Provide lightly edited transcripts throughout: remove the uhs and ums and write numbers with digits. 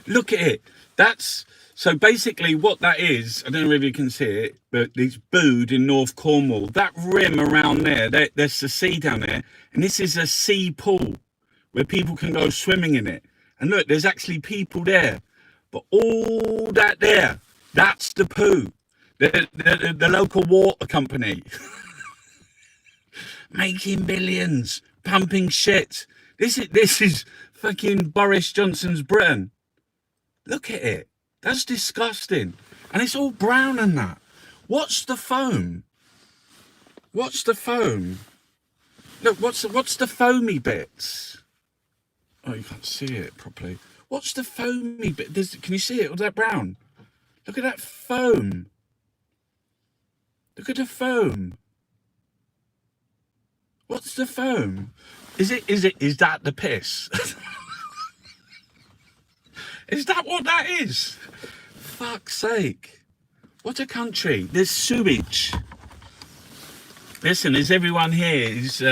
Look at it. That's so basically what that is. I don't know if you can see it, but it's Bude in North Cornwall. That rim around there's the sea down there, and this is a sea pool where people can go swimming in it. And look, there's actually people there, but all that there, that's the poo. The local water company making billions, pumping shit. This is fucking Boris Johnson's Britain. Look at it. That's disgusting. And it's all brown and that. What's the foam? What's the foam? Look, what's the foamy bits? Oh, you can't see it properly. What's the foamy bit? Can you see it? Was that brown? Look at that foam. Look at the foam. What's the foam? Is that the piss? Is that what that is? Fuck's sake. What a country. There's sewage. Listen, is everyone here? Is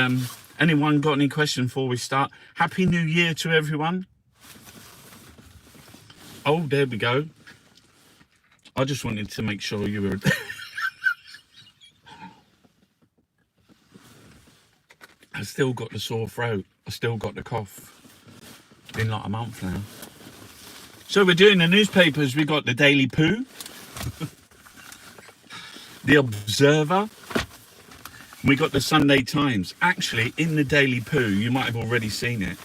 anyone got any questions before we start? Happy New Year to everyone. Oh, there we go. I just wanted to make sure you were... I still got the sore throat. I still got the cough. It's been like a month now. So we're doing the newspapers. We got the Daily Poo, the Observer. We got the Sunday Times. Actually, in the Daily Poo, you might have already seen it.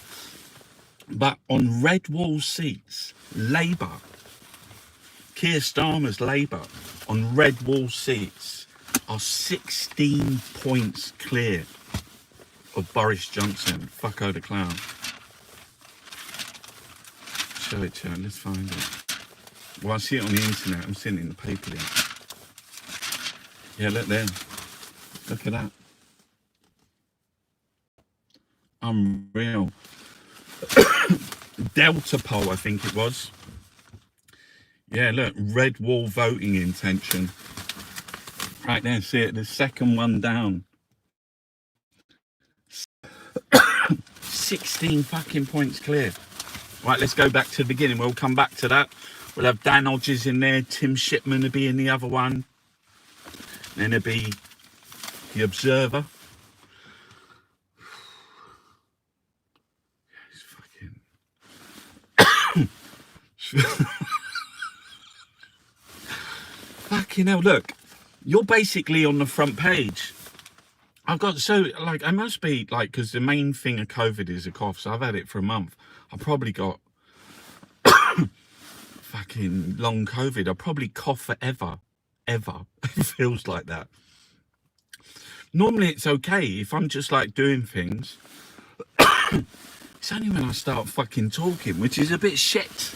But on red wall seats, Labour, Keir Starmer's Labour, on red wall seats are 16 points clear of Boris Johnson. Fucko the clown. Show it to her. Let's find it. Well, I see it on the internet. I'm seeing it in the paper here. Yeah, look there. Look at that. Unreal. Delta poll, I think it was. Yeah, look. Red wall voting intention. Right there, see it. The second one down. 16 fucking points clear. Right, let's go back to the beginning. We'll come back to that. We'll have Dan Hodges in there. Tim Shipman will be in the other one. Then there'll be the Observer. It's fucking... Fucking hell, look. You're basically on the front page. I've got, so, like, I must be, like, because the main thing of COVID is a cough, so I've had it for a month. I've probably got fucking long COVID. I'll probably cough forever. Ever. It feels like that. Normally it's okay if I'm just, like, doing things. It's only when I start fucking talking, which is a bit shit.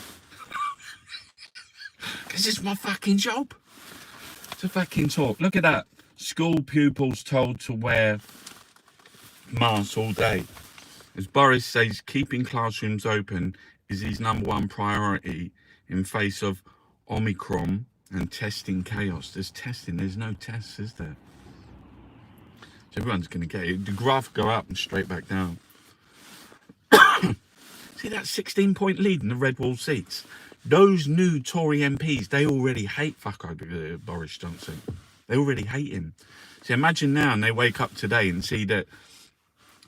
Because it's my fucking job to fucking talk. Look at that. School pupils told to wear masks all day. As Boris says, keeping classrooms open is his #1 priority in face of Omicron and testing chaos. There's testing, there's no tests, is there? So everyone's going to get it. The graph go up and straight back down. See that 16-point lead in the red wall seats? Those new Tory MPs, they already hate Boris Johnson. They already hate him. So imagine now, and they wake up today and see that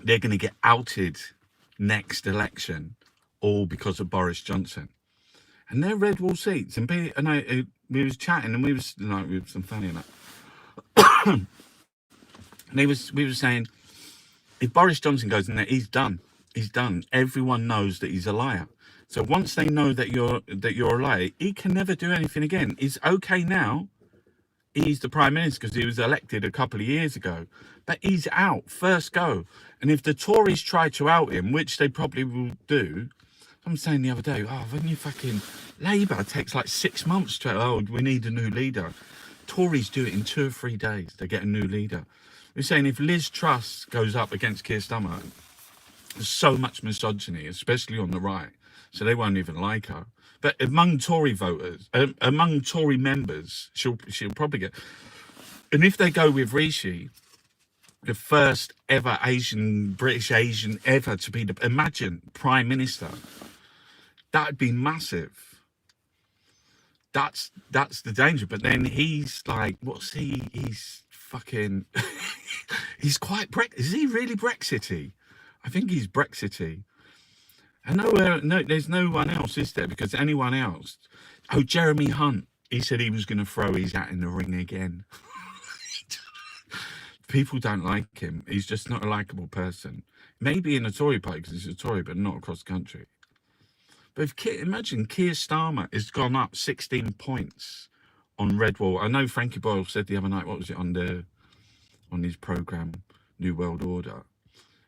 they're going to get outed next election, all because of Boris Johnson. And they're red wall seats. And we was chatting, and we was some funny enough. And we were saying, if Boris Johnson goes in there, he's done. He's done. Everyone knows that he's a liar. So once they know that you're a liar, he can never do anything again. It's okay now. He's the Prime Minister because he was elected a couple of years ago. But he's out, first go. And if the Tories try to out him, which they probably will do, I'm saying the other day, when you fucking... Labour takes like 6 months to... we need a new leader. Tories do it in 2 or 3 days. They get a new leader. We're saying if Liz Truss goes up against Keir Starmer, there's so much misogyny, especially on the right. So they won't even like her. But among Tory voters, among Tory members, she'll probably get... And if they go with Rishi, the first ever British Asian ever to be imagine, Prime Minister, that'd be massive. that's the danger. But then he's like, what's he? He's fucking. He's quite Is he really Brexity? I think he's Brexity. And no, there's no one else, is there? Because anyone else? Oh, Jeremy Hunt. He said he was going to throw his hat in the ring again. People don't like him. He's just not a likable person. Maybe in a Tory party because he's a Tory, but not across the country. But imagine Keir Starmer has gone up 16 points on Redwall. I know Frankie Boyle said the other night, what was it, on his programme, New World Order?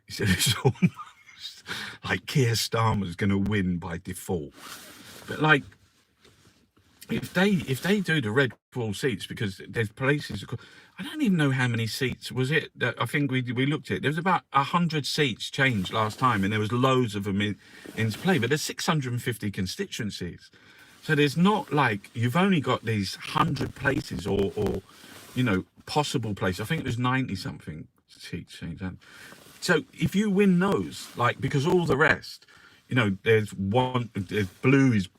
He said it's almost like Keir Starmer's going to win by default. But like, if they do the Redwall seats, because there's places, I don't even know how many seats was it. I think we looked at it. There was about 100 seats changed last time, and there was loads of them into play. But there's 650 constituencies, so there's not like you've only got these 100 places or you know, possible places. I think it was 90 something seats changed. So if you win those, like, because all the rest, you know, there's blue is.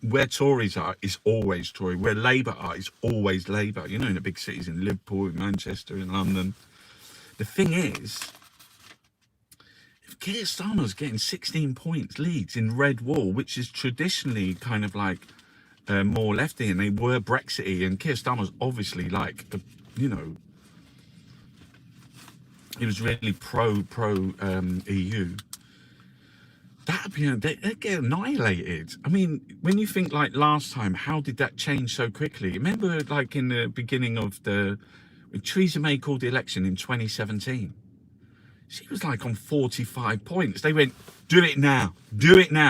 Where Tories are is always Tory. Where Labour are is always Labour. You know, in the big cities, in Liverpool, in Manchester, in London. The thing is, if Keir Starmer's getting 16 points leads in Redwall, which is traditionally kind of like more lefty, and they were Brexity, and Keir Starmer's obviously like, you know, he was really pro EU. That'd be, they'd get annihilated. I mean, when you think like last time, how did that change so quickly? Remember, like in the beginning of when Theresa May called the election in 2017, she was like on 45 points. They went, do it now,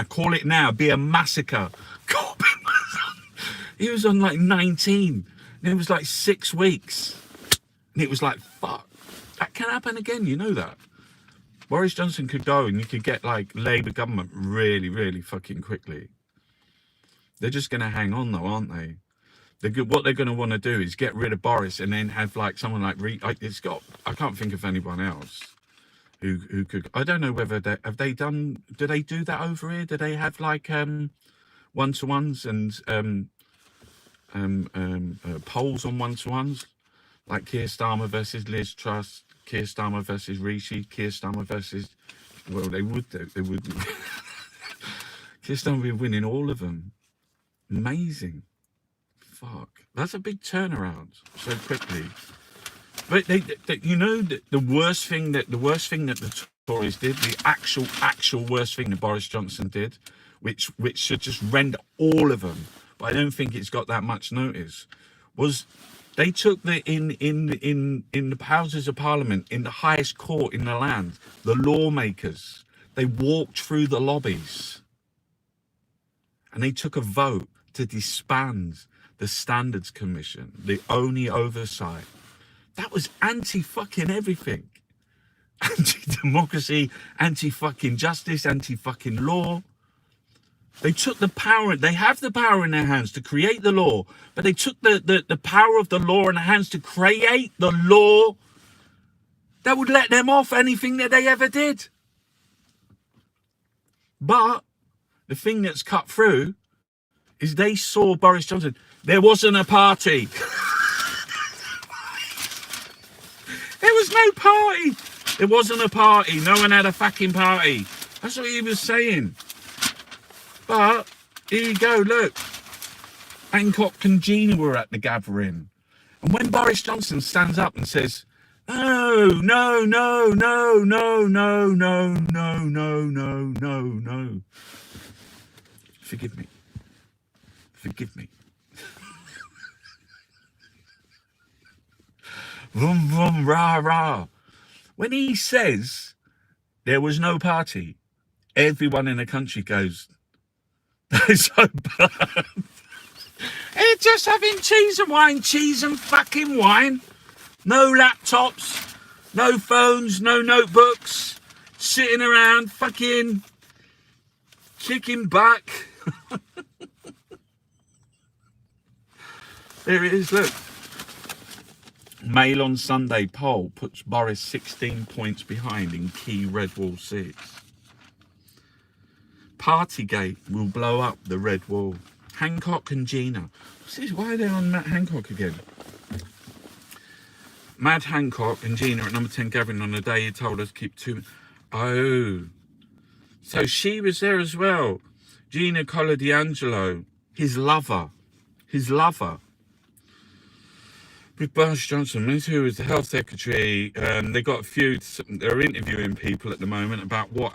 call it now, be a massacre. Corbyn he was on like 19, and it was like 6 weeks, and it was like, fuck, that can happen again. You know that. Boris Johnson could go and you could get like Labour government really, really fucking quickly. They're just going to hang on though, aren't they? What they're going to want to do is get rid of Boris and then have like someone like I can't think of anyone else who could. I don't know whether do they do that over here? Do they have like one-to-ones and polls on one-to-ones, like Keir Starmer versus Liz Truss, Keir Starmer versus Rishi, Keir Starmer versus... Well, they would do. They would. Keir Starmer would be winning all of them. Amazing. Fuck. That's a big turnaround so quickly. But you know, the worst thing that the Tories did, the actual worst thing that Boris Johnson did, which should just render all of them, but I don't think it's got that much notice, was they took in the Houses of Parliament, in the highest court in the land, the lawmakers, they walked through the lobbies and they took a vote to disband the Standards Commission, the only oversight. That was anti-fucking everything. Anti-democracy, anti-fucking justice, anti-fucking law. They took the power, they have the power in their hands to create the law, but they took the power of the law in their hands to create the law that would let them off anything that they ever did. But the thing that's cut through is they saw Boris Johnson. There wasn't a party. There was no party. There wasn't a party. No one had a fucking party. That's what he was saying. But here you go, look. Hancock and Gina were at the gathering. And when Boris Johnson stands up and says, no, no, no, no, no, no, no, no, no, no, no, no. Forgive me. Forgive me. Vroom, vroom, rah, rah. When he says there was no party, everyone in the country goes, they're so bad. They're just having cheese and fucking wine. No laptops, no phones, no notebooks, sitting around fucking kicking back. There it is, look. Mail on Sunday poll puts Boris 16 points behind in key Redwall seats. Partygate will blow up the Red Wall. Hancock and Gina. What's this? Why are they on Matt Hancock again? Mad Hancock and Gina at number 10 gathering on the day he told us to keep two. Oh, so she was there as well. Gina Colodangelo, his lover. With Boris Johnson, who was the health secretary. They got a few. They're interviewing people at the moment about what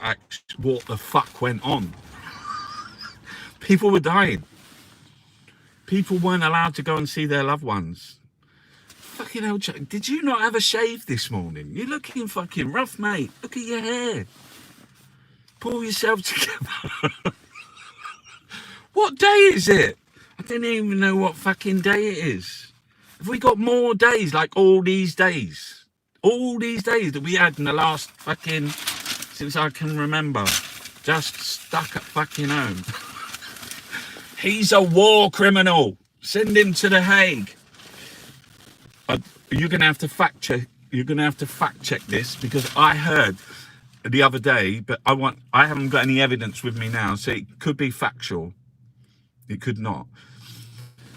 the fuck went on. People were dying. People weren't allowed to go and see their loved ones. Fucking hell, did you not have a shave this morning? You're looking fucking rough, mate. Look at your hair. Pull yourself together. What day is it? I don't even know what fucking day it is. Have we got more days like all these days? All these days that we had in the last fucking, since I can remember, just stuck at fucking home. He's a war criminal. Send him to The Hague. You're gonna have to fact check. You're gonna have to fact check this, because I heard the other day, but I haven't got any evidence with me now, so it could be factual. It could not.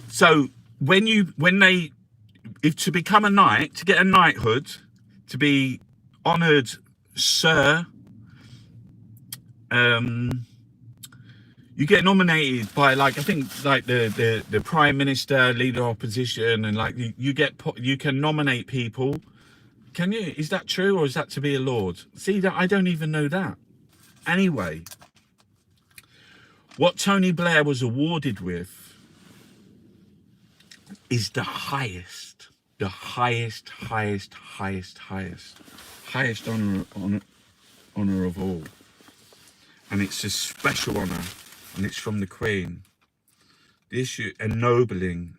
So if to become a knight, to get a knighthood, to be honoured, sir, you get nominated by, like, I think, like the prime minister, leader of opposition, and like you can nominate people. Can you? Is that true, or is that to be a lord? See, that I don't even know that. Anyway, what Tony Blair was awarded with is the highest honour of all, and it's a special honour. And it's from the Queen. The issue ennobling.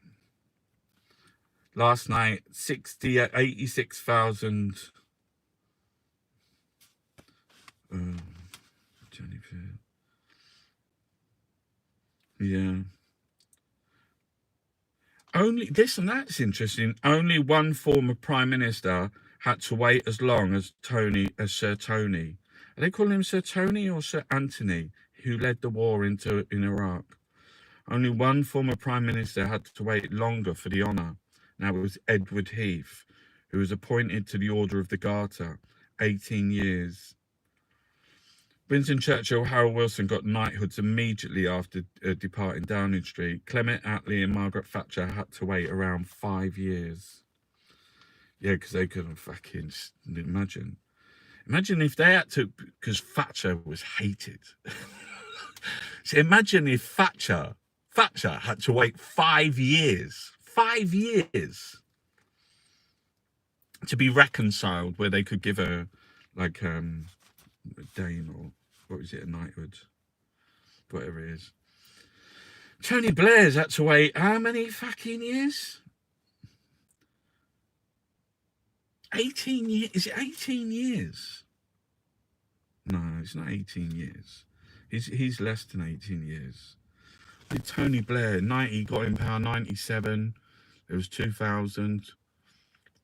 Last night, 86,000. Yeah. Only this, and that's interesting. Only one former prime minister had to wait as long as Sir Tony. Are they calling him Sir Tony or Sir Anthony, who led the war in Iraq? Only one former prime minister had to wait longer for the honour. Now it was Edward Heath, who was appointed to the Order of the Garter, 18 years. Winston Churchill, Harold Wilson got knighthoods immediately after departing Downing Street. Clement Attlee and Margaret Thatcher had to wait around 5 years. Yeah, because they couldn't fucking imagine. Imagine if they had to, because Thatcher was hated. So imagine if Thatcher had to wait 5 years, 5 years, to be reconciled, where they could give her, like, a Dane, or what was it, a knighthood, whatever it is. Tony Blair's had to wait how many fucking years? 18 years. Is it 18 years? No, it's not 18 years. He's less than 18 years. With Tony Blair, 90, got in power, 97. It was 2000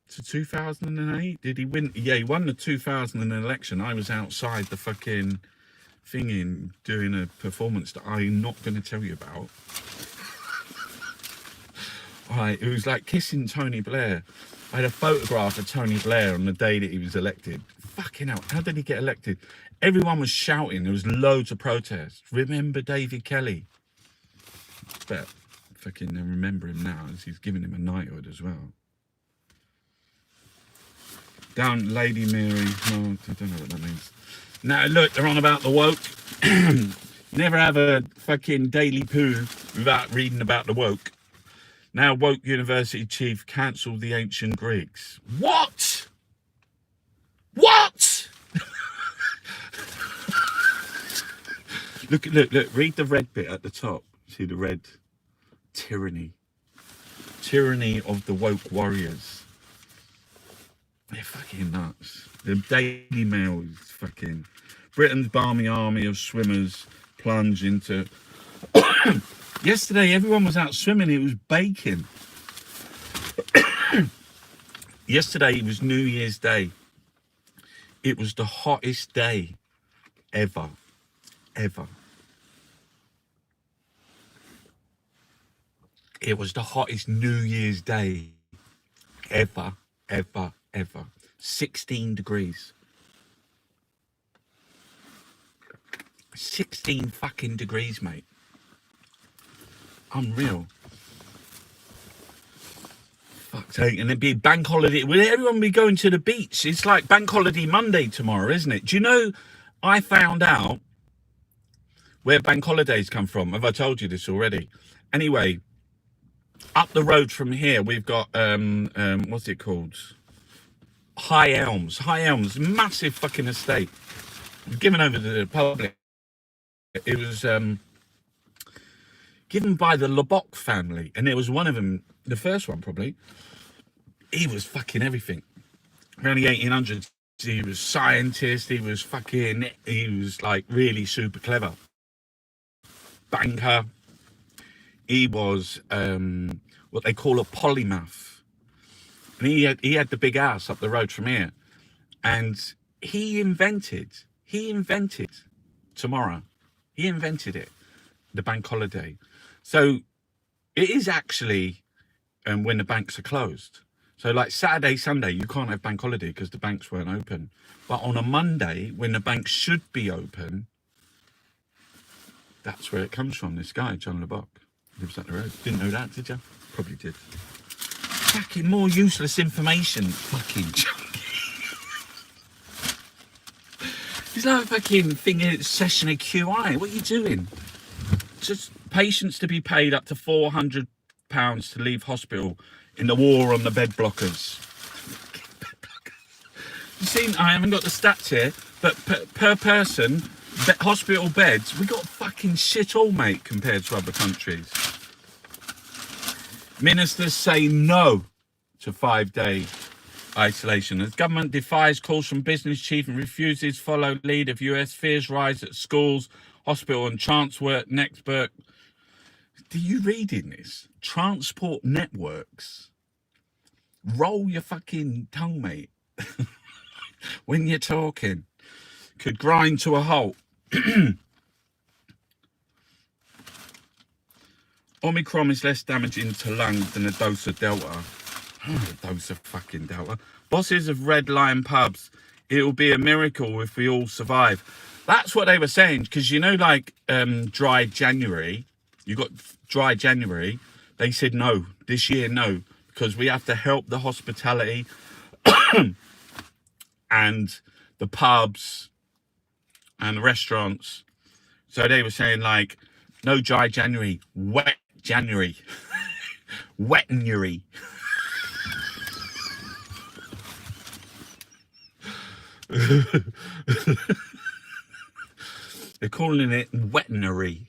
to 2008. Did he win? Yeah, he won the 2000 election. I was outside the fucking thing doing a performance that I'm not going to tell you about. Right, it was like kissing Tony Blair. I had a photograph of Tony Blair on the day that he was elected. Fucking hell, how did he get elected? Everyone was shouting. There was loads of protests. Remember David Kelly? Bet fucking remember him now, as he's giving him a knighthood as well. Down Lady Mary. No, I don't know what that means. Now look, they're on about the woke. Never have a fucking daily poo without reading about the woke. Now woke university chief cancelled the ancient Greeks. What? What? Look, read the red bit at the top. See the red? Tyranny. Tyranny of the woke warriors. They're fucking nuts. The Daily Mail is fucking... Britain's balmy army of swimmers plunge into... Yesterday, everyone was out swimming. It was baking. Yesterday, it was New Year's Day. It was the hottest day ever. It was the hottest New Year's Day ever, ever, ever. 16 degrees. 16 fucking degrees, mate. Unreal. Fuck's sake. And it'd be bank holiday. Will everyone be going to the beach? It's like bank holiday Monday tomorrow, isn't it? Do you know, I found out where bank holidays come from. Have I told you this already? Anyway, up the road from here, we've got, what's it called? High Elms. High Elms, massive fucking estate. Given over to the public. It was given by the Lubbock family. And it was one of them, the first one probably. He was fucking everything. Early 1800s, he was scientist. He was like really super clever. Banker. He was what they call a polymath, and he had the big house up the road from here, and he invented tomorrow. He invented it, the bank holiday. So it is actually when the banks are closed. So like Saturday, Sunday, you can't have bank holiday because the banks weren't open. But on a Monday, when the banks should be open, that's where it comes from. This guy, John Lubbock, lives up the road. Didn't know that, did you? Probably did. Fucking more useless information. Fucking junkie. It's like a fucking thing in session of QI. What are you doing? Just patients to be paid up to £400 to leave hospital in the war on the bed blockers. You seen? I haven't got the stats here, but per person, hospital beds, we got fucking shit all, mate, compared to other countries. Ministers say no to 5-day isolation. As government defies calls from business chief and refuses follow lead of US, fears rise at schools, hospital and transport network. Do you reading this? Transport networks. Roll your fucking tongue, mate. When you're talking. Could grind to a halt. Omicron is less damaging to lungs than a dose of Delta. A dose of fucking Delta. Bosses of Red Lion pubs. It will be a miracle if we all survive. That's what they were saying, because you know, like dry January. You got dry January. They said no. This year, no, because we have to help the hospitality and the pubs and the restaurants. So they were saying like, no dry January, wet January, wettenuary. They're calling it wettenuary.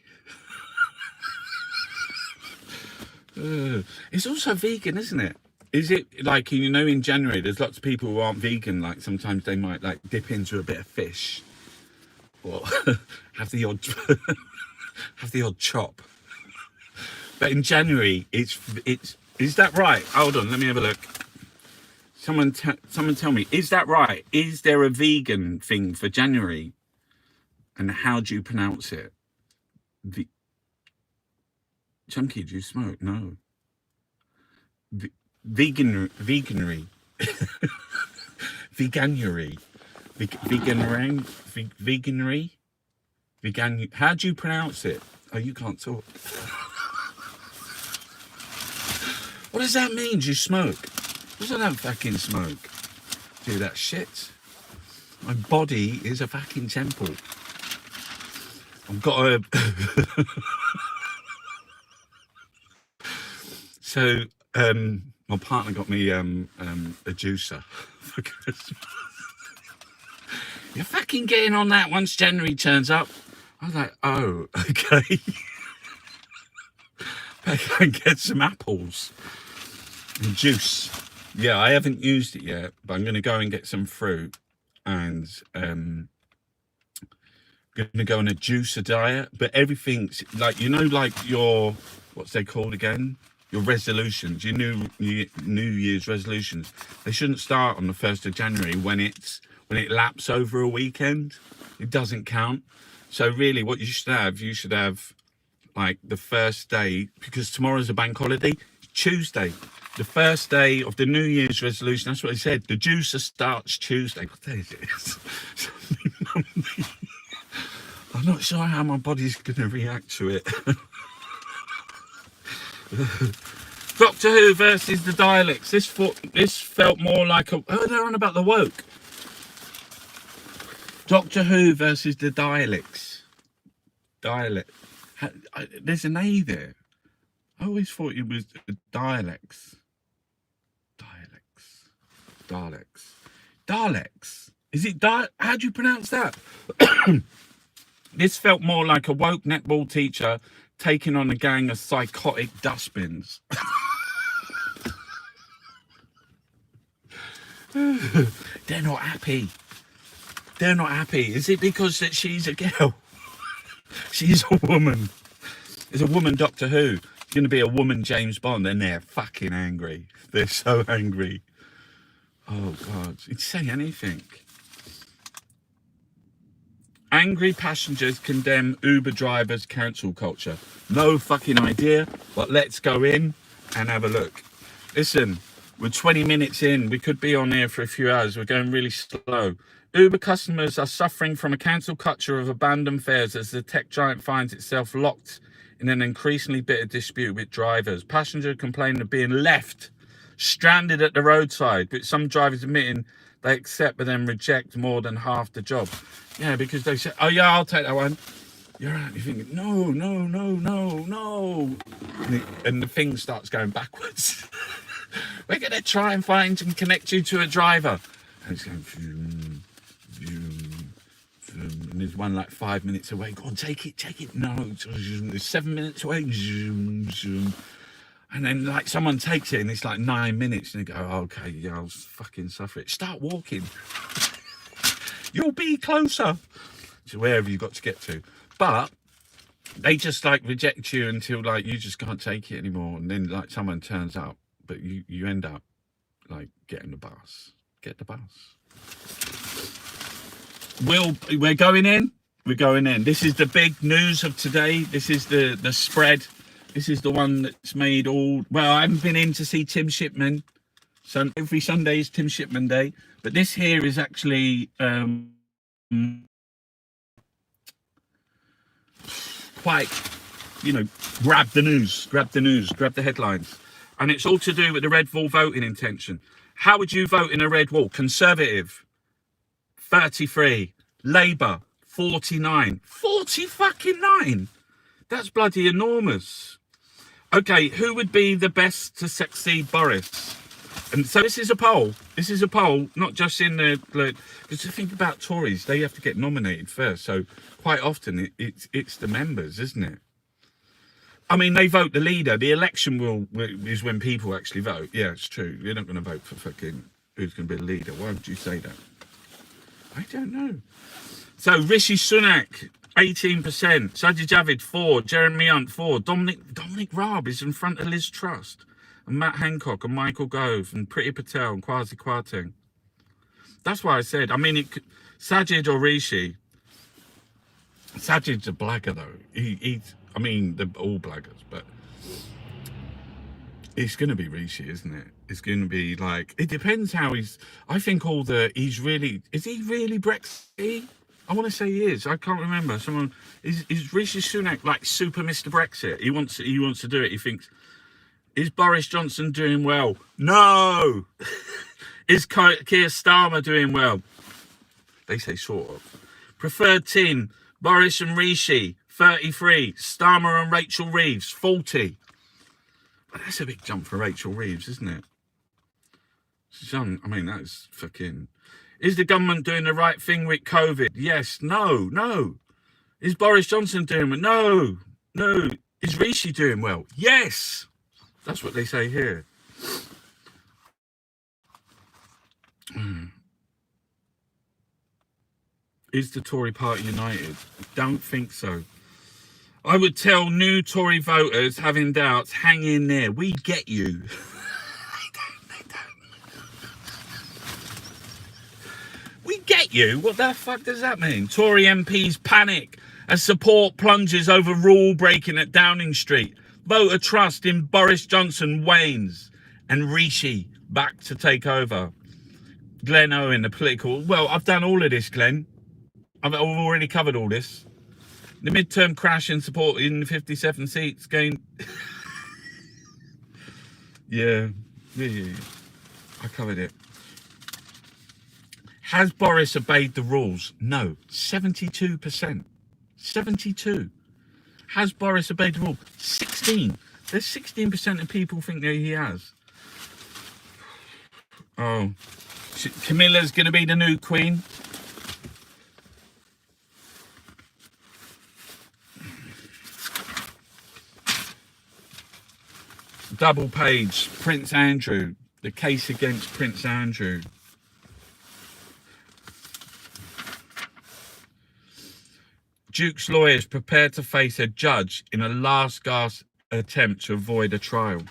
It's also vegan, isn't it? Is it like, you know, in January, there's lots of people who aren't vegan. Like sometimes they might like dip into a bit of fish or have the odd chop. But in January, it's is that right? Hold on, let me have a look. Someone tell me, is that right? Is there a vegan thing for January? And how do you pronounce it? Chunky, do you smoke? No. Veganuary. Veganuary. Veganuary. Vegan. How do you pronounce it? Oh, you can't talk. What does that mean? Do you smoke? Does I don't fucking smoke? Do that shit. My body is a fucking temple. I've got a. So, my partner got me a juicer for Christmas. You're fucking getting on that once January turns up. I was like, oh, okay. I can get some apples and juice. Yeah, I haven't used it yet, but I'm going to go and get some fruit and going to go on a juicer diet. But everything's like, you know, like your, what's they called again? Your resolutions, your New Year's resolutions. They shouldn't start on the 1st of January when it laps over a weekend. It doesn't count. So really what you should have like the first day, because tomorrow's a bank holiday, Tuesday, the first day of the New Year's resolution. That's what he said. The juicer starts Tuesday. What day is it? Monday. I'm not sure how my body's going to react to it. Doctor Who versus the Daleks. This felt more like a... Oh, they're on about the woke. Doctor Who versus the Daleks. There's an A there. I always thought it was dialects. Daleks. Is it how do you pronounce that? This felt more like a woke netball teacher taking on a gang of psychotic dustbins. They're not happy. Is it because that she's a girl? She's a woman. There's a woman Doctor Who. It's going to be a woman James Bond, and they're fucking angry. They're so angry. Oh, God. He'd say anything. Angry passengers condemn Uber drivers' cancel culture. No fucking idea, but let's go in and have a look. Listen, we're 20 minutes in. We could be on here for a few hours. We're going really slow. Uber customers are suffering from a cancel culture of abandoned fares as the tech giant finds itself locked in an increasingly bitter dispute with drivers. Passengers complain of being left stranded at the roadside, with some drivers admitting they accept but then reject more than half the job. Yeah, because they say, oh yeah, I'll take that one. You're right. You're thinking, no. And the thing starts going backwards. We're going to try and find and connect you to a driver. And it's going, vroom, vroom, vroom. And there's one like 5 minutes away. Go on, take it. No, it's 7 minutes away. Zoom, zoom. And then like someone takes it and it's like 9 minutes and they go, oh, okay, yeah, I'll fucking suffer it. Start walking. You'll be closer to wherever you got to get to. But they just like reject you until like you just can't take it anymore. And then like someone turns up, but you end up like getting the bus. Get the bus. We're going in. This is the big news of today. This is the spread. This is the one that's made all... Well, I haven't been in to see Tim Shipman. So every Sunday is Tim Shipman Day. But this here is actually quite, grab the headlines. And it's all to do with the Red Wall voting intention. How would you vote in a Red Wall? Conservative, 33. Labour, 49. 40 fucking 9. That's bloody enormous. Okay, who would be the best to succeed Boris? And so this is a poll. Not just in the... Because to think about Tories, they have to get nominated first. So quite often it's the members, isn't it? I mean, they vote the leader. The election is when people actually vote. Yeah, it's true. You're not going to vote for fucking who's going to be the leader. Why would you say that? I don't know. So Rishi Sunak, 18%. Sajid Javid, 4. Jeremy Hunt, 4. Dominic Raab is in front of Liz Truss. And Matt Hancock and Michael Gove and Priti Patel and Kwasi Kwarteng. That's why I said, Sajid or Rishi. Sajid's a blagger, though. They're all blaggers, but it's going to be Rishi, isn't it? It's going to be like... It depends how he's... I think he's really... Is he really Brexit? I want to say he is. I can't remember. Is Rishi Sunak like super Mr. Brexit? He wants to do it. He thinks, is Boris Johnson doing well? No. Is Keir Starmer doing well? They say sort of. Preferred team, Boris and Rishi, 33. Starmer and Rachel Reeves, 40. But that's a big jump for Rachel Reeves, isn't it? That's fucking... Is the government doing the right thing with COVID? Yes. No. Is Boris Johnson doing well? No. Is Rishi doing well? Yes. That's what they say here. Is the Tory party united? Don't think so. I would tell new Tory voters having doubts, hang in there. We get you. We get you? What the fuck does that mean? Tory MPs panic As support plunges over rule breaking at Downing Street, voter trust in Boris Johnson wanes, and Rishi back to take over. Glenn Owen, the political... Well, I've done all of this, Glenn. I've already covered all this. The midterm crash in support in 57 seats gained... yeah. I covered it. Has Boris obeyed the rules? No. 72%. 72. Has Boris obeyed the rule? 16. There's 16% of people think that he has. Oh. Camilla's going to be the new queen. Double page. Prince Andrew. The case against Prince Andrew. Duke's lawyers prepared to face a judge in a last-gasp attempt to avoid a trial.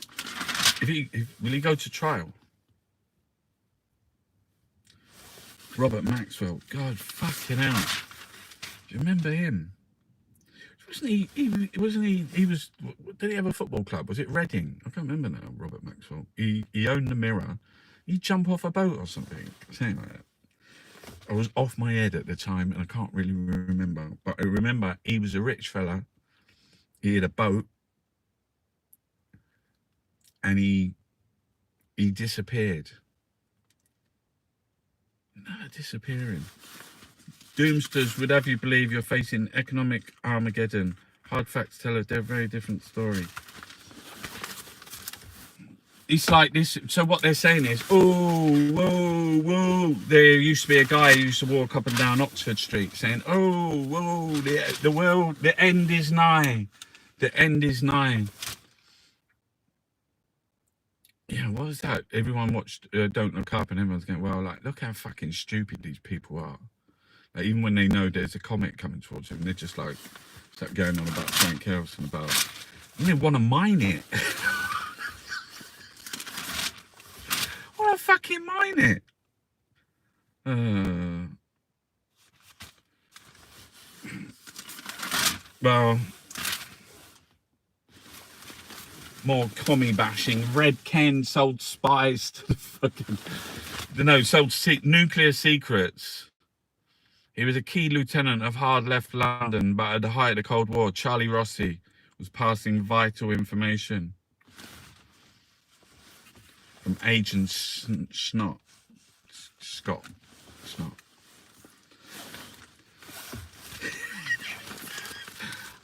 Will he go to trial? Robert Maxwell. God fucking hell. Do you remember him? Wasn't he? He was. Did he have a football club? Was it Reading? I can't remember now. Robert Maxwell. He owned the Mirror. He'd jump off a boat or something. Something like that. I was off my head at the time and I can't really remember. But I remember he was a rich fella. He had a boat. And he disappeared. No, disappearing. Doomsters would have you believe you're facing economic Armageddon. Hard facts tell a very different story. It's like this. So what they're saying is, oh, whoa. There used to be a guy who used to walk up and down Oxford Street saying, oh, whoa, the world, the end is nigh. The end is nigh. Yeah, what was that? Everyone watched Don't Look Up and everyone's going, well, like, look how fucking stupid these people are. Like, even when they know there's a comet coming towards them, they're just like, start going on about something else and about, and they want to mine it. Want to fucking mine it. Well, more commie bashing. Red Ken sold spies to the fucking... No, sold nuclear secrets. He was a key lieutenant of hard left London, but at the height of the Cold War, Charlie Rossi was passing vital information from Agent Scott.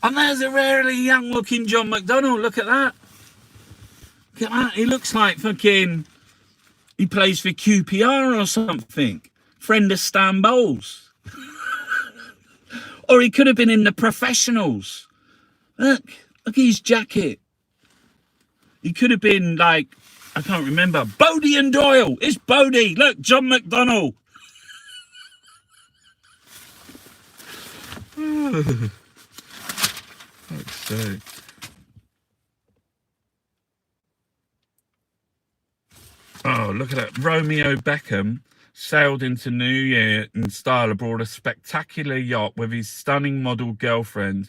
And there's a rarely young-looking John McDonnell. Look at that. Look at that. He looks like fucking... He plays for QPR or something. Friend of Stan Bowles. Or he could have been in The Professionals. Look his jacket. He could have been like, I can't remember. Bodie and Doyle. It's Bodie. Look, John McDonnell. Fuck's sake. Oh, look at that. Romeo Beckham sailed into New Year in style aboard a spectacular yacht with his stunning model girlfriend,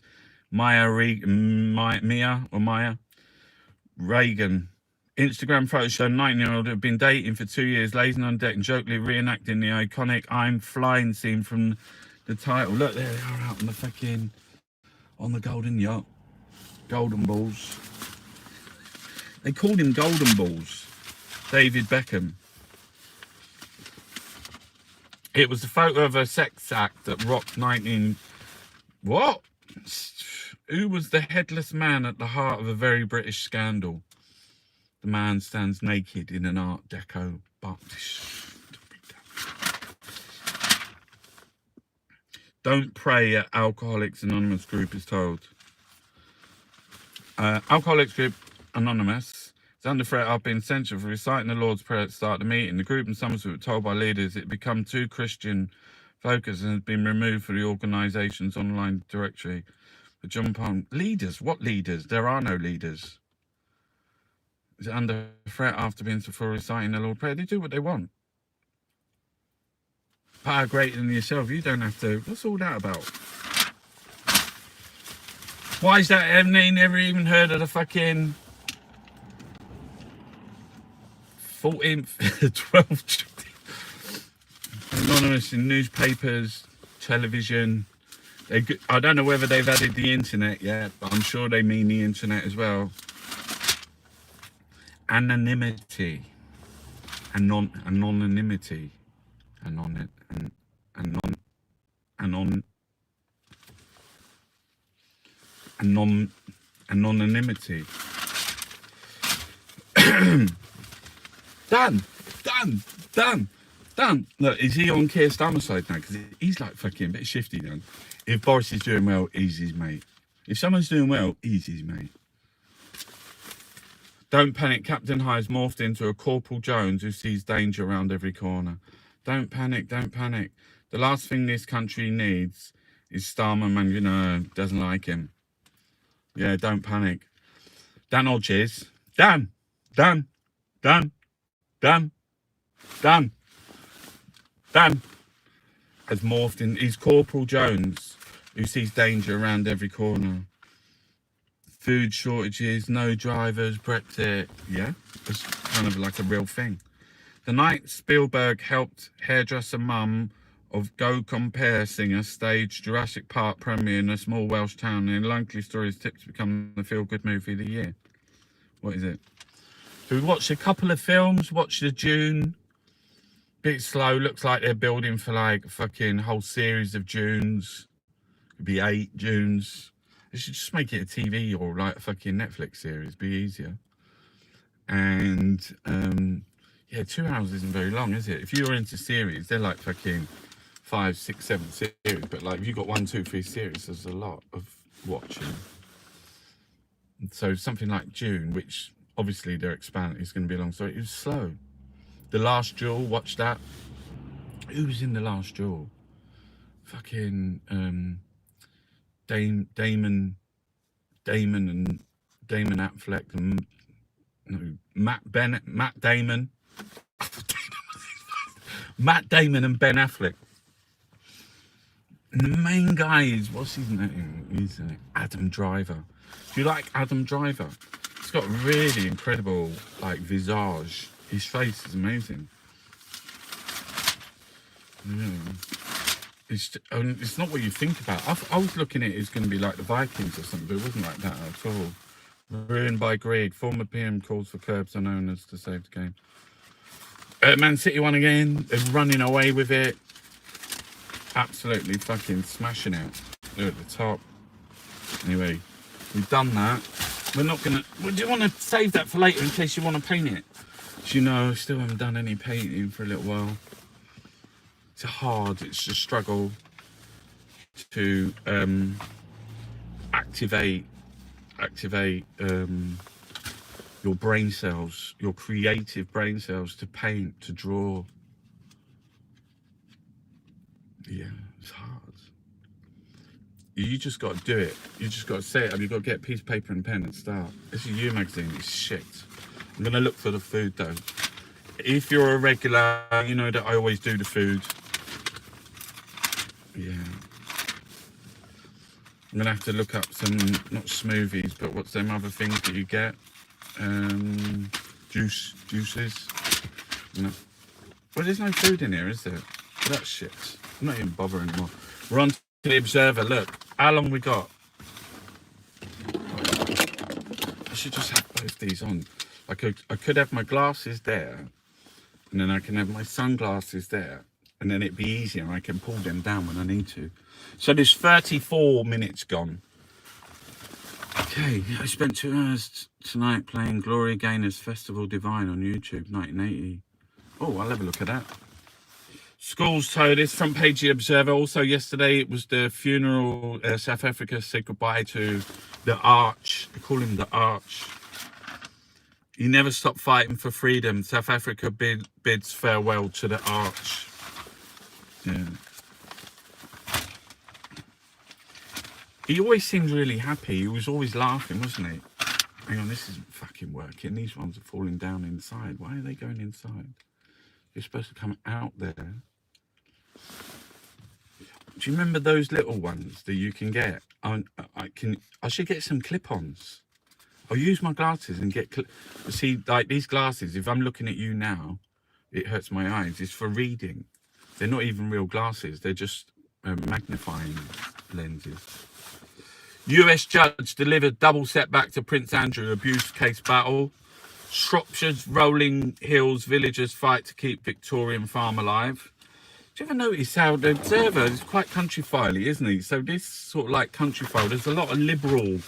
Maya Regan. Instagram photos show 19-year-old had been dating for 2 years, lazing on deck and jokingly reenacting the iconic I'm Flying scene from the title. Look, there they are out on the fucking, on the golden yacht. Golden balls. They called him Golden Balls. David Beckham. It was a photo of a sex act that rocked 19... What? Who was the headless man at the heart of a very British scandal? The man stands naked in an Art Deco box. Don't pray at Alcoholics Anonymous group is told. Alcoholics Group Anonymous is under threat of being censured for reciting the Lord's Prayer at the start of the meeting. The group and some were told by leaders it had become too Christian focused and has been removed from the organisation's online directory. The John Palm leaders? What leaders? There are no leaders. Is it under threat after being for reciting the Lord's Prayer? They do what they want. Power greater than yourself. You don't have to. What's all that about? Why is that? Haven't they never even heard of the fucking 14th, 12th? Anonymous in newspapers, television. I don't know whether they've added the internet yet, but I'm sure they mean the internet as well. Anonymity. Anonymity. Anonymity. Done. Look, is he on Keir Starmer's side now? Because he's like fucking a bit shifty now. If Boris is doing well, he's his mate. If someone's doing well, he's his mate. Don't panic. Captain Hyde's morphed into a Corporal Jones who sees danger around every corner. Don't panic. The last thing this country needs is Starmer, man, you know, doesn't like him. Yeah, don't panic. Dan Hodges. Done. Has morphed in. He's Corporal Jones who sees danger around every corner. Food shortages, no drivers, Brexit. Yeah, it's kind of like a real thing. The night Spielberg helped hairdresser mum of Go Compare singer stage Jurassic Park premiere in a small Welsh town, and likely stories tipped to become the feel-good movie of the year. What is it? So we watched a couple of films, watched the Dune. Bit slow, looks like they're building for like a fucking whole series of Dunes. Could be 8 Dunes. They should just make it a TV or like a fucking Netflix series, be easier. And yeah, 2 hours isn't very long, is it? If you're into series, they're like fucking 5, 6, 7 series. But like if you've got 1, 2, 3 series, there's a lot of watching. And so something like Dune, which obviously they're expanding, it's going to be a long story. It was slow. The Last Duel, watch that. Who was in The Last Duel? Fucking Damon Affleck and Matt Damon and Ben Affleck. And the main guy is, what's his name? He's Adam Driver. Do you like Adam Driver? He's got a really incredible like visage. His face is amazing. Yeah. It's not what you think about. I was looking at it as going to be like the Vikings or something, but it wasn't like that at all. Ruined by greed. Former PM calls for curbs on owners to save the game. Man City won again. They're running away with it. Absolutely fucking smashing it. They're at the top. Anyway, we've done that. We're not going to... Well, do you want to save that for later in case you want to paint it? As you know, I still haven't done any painting for a little while. It's hard, it's a struggle to activate your brain cells, your creative brain cells to paint, to draw. Yeah, it's hard. You just got to do it. You just got to say it, and you've got to get a piece of paper and pen and start. This is You magazine, it's shit. I'm going to look for the food though. If you're a regular, you know that I always do the food. Yeah. I'm going to have to look up some, not smoothies, but what's them other things that you get? Juices. No. Well, there's no food in here, is there? That's shit. I'm not even bothering anymore. We're on to the Observer. Look, how long we got? I should just have both these on. I could have my glasses there, and then I can have my sunglasses there, and then it'd be easier. I can pull them down when I need to. So there's 34 minutes gone. Okay, I spent 2 hours tonight playing Gloria Gaynor's Festival Divine on YouTube, 1980. Oh, I'll have a look at that. Schools told this front page of the Observer. Also yesterday it was the funeral. South Africa said goodbye to the Arch. They call him the Arch. He never stopped fighting for freedom. South Africa bids farewell to the Arch. Yeah. He always seemed really happy. He was always laughing, wasn't he? Hang on, this isn't fucking working. These ones are falling down inside. Why are they going inside? You're supposed to come out there. Do you remember those little ones that you can get? I should get some clip-ons. I'll use my glasses and get see, like these glasses, if I'm looking at you now, it hurts my eyes. It's for reading. They're not even real glasses. They're just magnifying lenses. US judge delivered double setback to Prince Andrew abuse case battle. Shropshire's rolling hills villagers fight to keep Victorian farm alive. Do you ever notice how the Observer is quite countryfile-y, isn't he? So this sort of like countryfile, there's a lot of liberal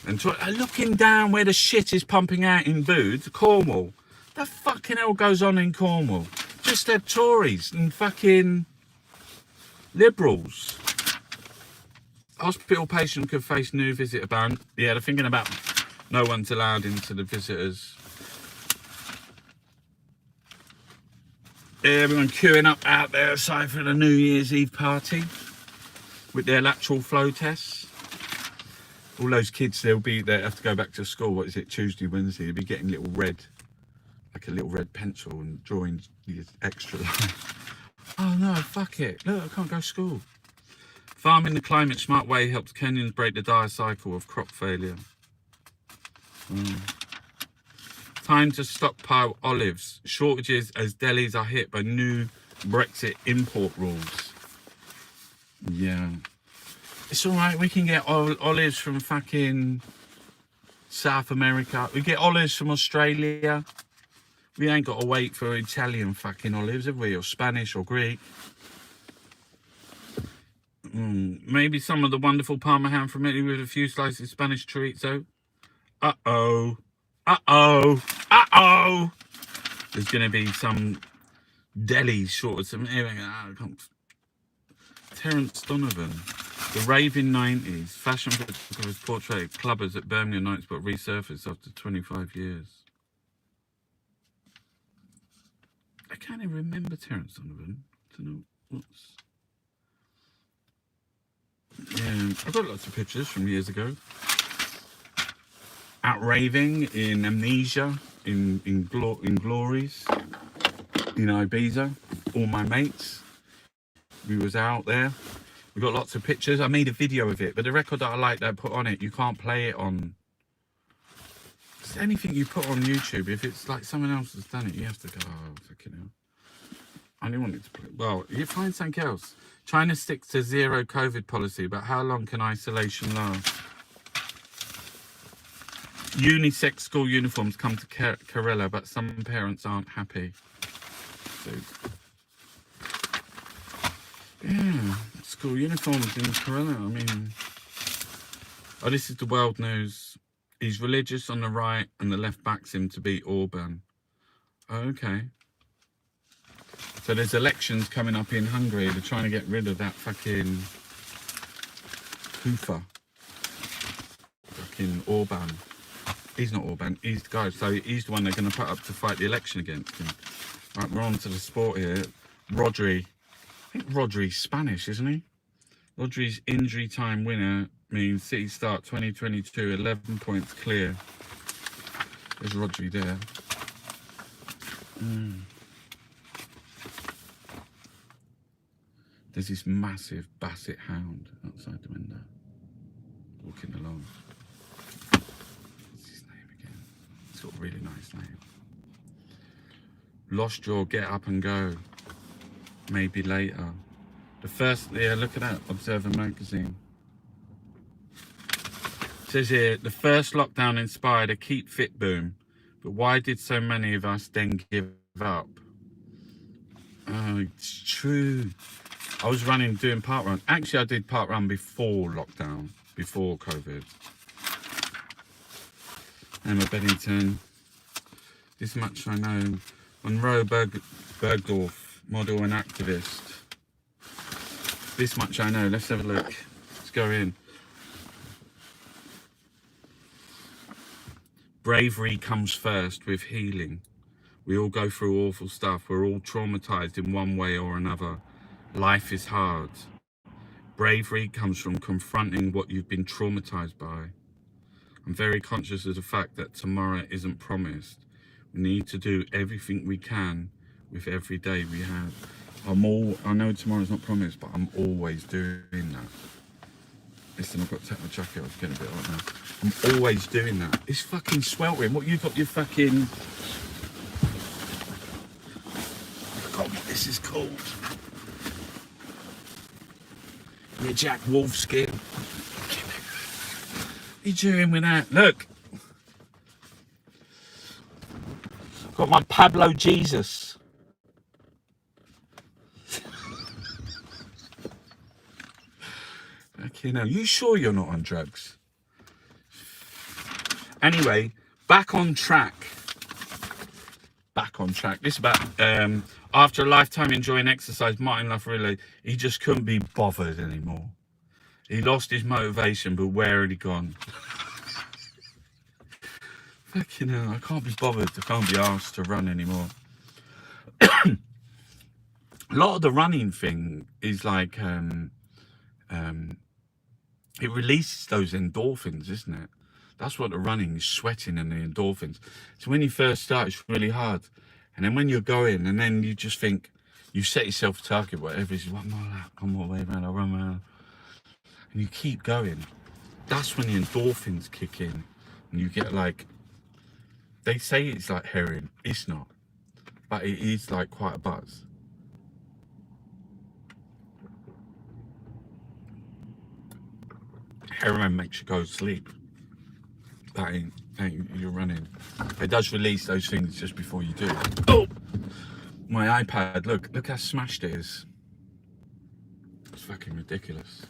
and looking down where the shit is pumping out in Booth, Cornwall. The fucking hell goes on in Cornwall? Just had Tories and fucking liberals. Hospital patient could face new visitor ban. Yeah, they're thinking about no one's allowed into the visitors. Everyone queuing up out there aside for the New Year's Eve party with their lateral flow tests. All those kids, they have to go back to school. What is it, Tuesday, Wednesday? They'll be getting little red, like a little red pencil and drawing the extra line. Oh no, fuck it. Look, I can't go to school. Farming the climate smart way helps Kenyans break the dire cycle of crop failure. Time to stockpile olives. Shortages as delis are hit by new Brexit import rules. Yeah. It's all right. We can get olives from fucking South America. We get olives from Australia. We ain't got to wait for Italian fucking olives, have we? Or Spanish or Greek. Maybe some of the wonderful Parma ham from Italy with a few slices of Spanish chorizo. Uh-oh. Uh-oh. Uh-oh. There's going to be some deli short of some... Terence Donovan. The raving 90s. Fashion photographers portray clubbers at Birmingham nights but resurfaced after 25 years. I can't even remember Terence Donovan. I don't know what's... Yeah, I've got lots of pictures from years ago. Out raving in Amnesia, in Glories, in Ibiza. All my mates. We was out there. We got lots of pictures. I made a video of it, but the record that I like that I put on it, you can't play it on. Just anything you put on YouTube, if it's like someone else has done it, you have to go, oh, fucking hell. I only wanted to play. Well, you find something else. China sticks to zero COVID policy, but how long can isolation last? Unisex school uniforms come to Kerala, but some parents aren't happy. So, yeah, school uniforms in Kerala. I mean, oh, this is the world news. He's religious on the right, and the left backs him to beat Orban. Oh, okay. So there's elections coming up in Hungary. They're trying to get rid of that fucking Hoofer. Fucking Orban. He's not Orban, he's the guy. So he's the one they're going to put up to fight the election against him. Right, we're on to the sport here. Rodri. I think Rodri's Spanish, isn't he? Rodri's injury time winner means City start 2022, 11 points clear. There's Rodri there. There's this massive basset hound outside the window, walking along. What's his name again? It's got a really nice name. Lost your get up and go. Maybe later. The first, yeah, look at that, Observer magazine. It says here, the first lockdown inspired a keep fit boom, but why did so many of us then give up? Oh, it's true. I was doing parkrun. Actually, I did parkrun before lockdown, before COVID. Emma Bennington. This much I know. Monroe Bergdorf, model and activist. This much I know. Let's have a look. Let's go in. Bravery comes first with healing. We all go through awful stuff. We're all traumatized in one way or another. Life is hard. Bravery comes from confronting what you've been traumatized by. I'm very conscious of the fact that tomorrow isn't promised. We need to do everything we can with every day we have. I know tomorrow's not promised, but I'm always doing that. Listen, I've got to take my jacket off, getting a bit hot now. I'm always doing that. It's fucking sweltering. What, you've got your fucking... I forgot what this is called. Your Jack Wolfskin. What are you doing with that? Look. Got my Pablo Jesus. Okay, now, you sure you're not on drugs? Anyway, back on track. This is about after a lifetime enjoying exercise, Martin Lafrille, he just couldn't be bothered anymore. He lost his motivation, but where had he gone? Fucking hell, I can't be bothered. I can't be asked to run anymore. A lot of the running thing is like it releases those endorphins, isn't it? That's what the running is, sweating and the endorphins. So when you first start, it's really hard. And then when you're going, and then you just think, you set yourself a target, whatever it is, one more lap, one more way around, I'll run around. And you keep going. That's when the endorphins kick in. And you get like, they say it's like heroin. It's not. But it is like quite a buzz. Heroin makes you go to sleep. That ain't you're running. It does release those things just before you do. Oh! My iPad, look how smashed it is. It's fucking ridiculous.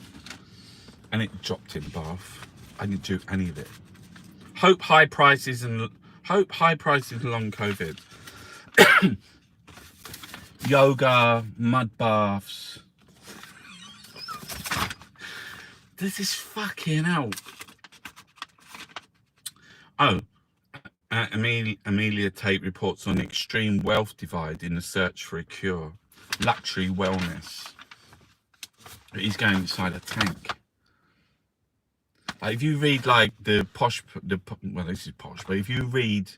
And it dropped in bath. I didn't do any of it. Hope high prices and long COVID. Yoga, mud baths. This is fucking hell. Oh, Amelia Tate reports on extreme wealth divide in the search for a cure. Luxury wellness. He's going inside a tank. Like if you read like well, this is posh, but if you read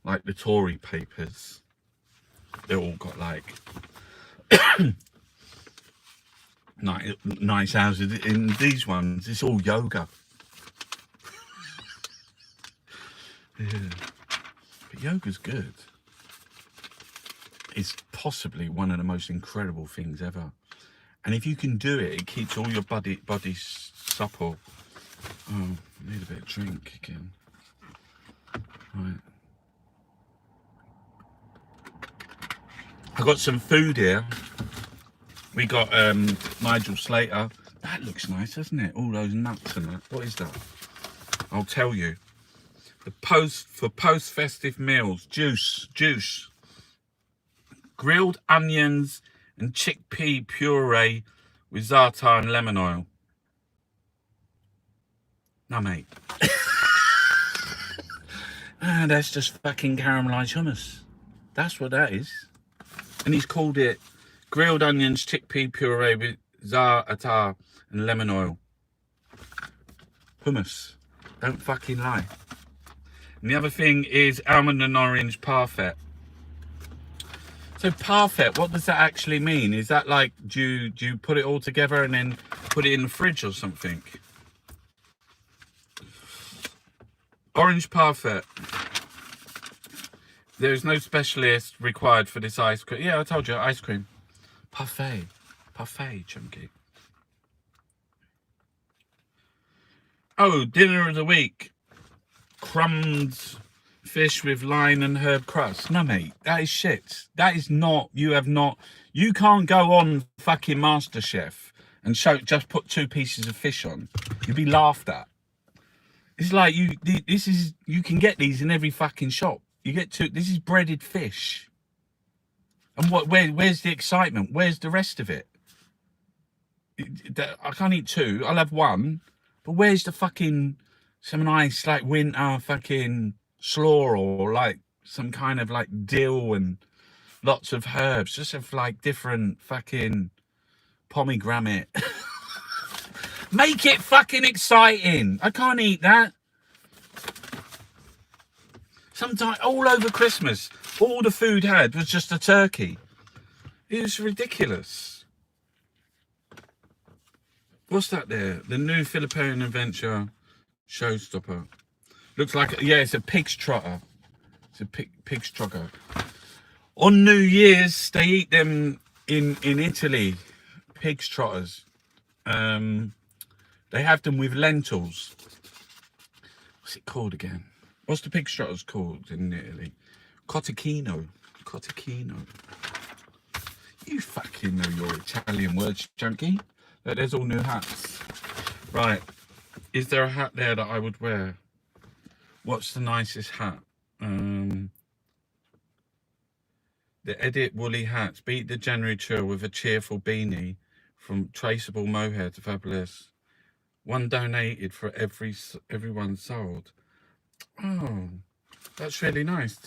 like the Tory papers, they're all got like nice houses. In these ones, it's all yoga. Yeah, but yoga's good. It's possibly one of the most incredible things ever. And if you can do it, it keeps all your body supple. Oh, I need a bit of drink again. Right. I got some food here. We got Nigel Slater. That looks nice, doesn't it? All those nuts and that. What is that? I'll tell you. For post-festive meals, juice, grilled onions and chickpea puree with za'atar and lemon oil. No, mate. That's just fucking caramelized hummus. That's what that is. And he's called it grilled onions, chickpea puree with za'atar and lemon oil. Hummus. Don't fucking lie. And the other thing is almond and orange parfait. So parfait, what does that actually mean? Is that like, do you put it all together and then put it in the fridge or something? Orange parfait. There is no specialist required for this ice cream. Yeah, I told you, ice cream. Parfait, chunky. Oh, dinner of the week. Crumbed fish with line and herb crust. No, mate, that is shit. That is not, you can't go on fucking MasterChef and just put 2 pieces of fish on. You'd be laughed at. It's like you can get these in every fucking shop. This is breaded fish. And where's the excitement? Where's the rest of it? I can't eat 2, I'll have 1. But where's the fucking, some nice like winter fucking slaw or like some kind of like dill and lots of herbs, just have like different fucking pomegranate. Make it fucking exciting. I can't eat that. Sometimes all over Christmas, all the food had was just a turkey. It was ridiculous. What's that there? The new Filipino adventure showstopper. Looks like, yeah, it's a pig's trotter. It's a pig's trotter. On New Year's, they eat them in Italy. Pig's trotters. They have them with lentils. What's it called again? What's the pig's trotters called in Italy? Cotechino. Cotechino. You fucking know your Italian words, junkie. Look, there's all new hats. Right. Is there a hat there that I would wear? What's the nicest hat? The Edit Woolly Hats. Beat the January chill with a cheerful beanie from traceable mohair to fabulous. One donated for everyone sold. Oh, that's really nice.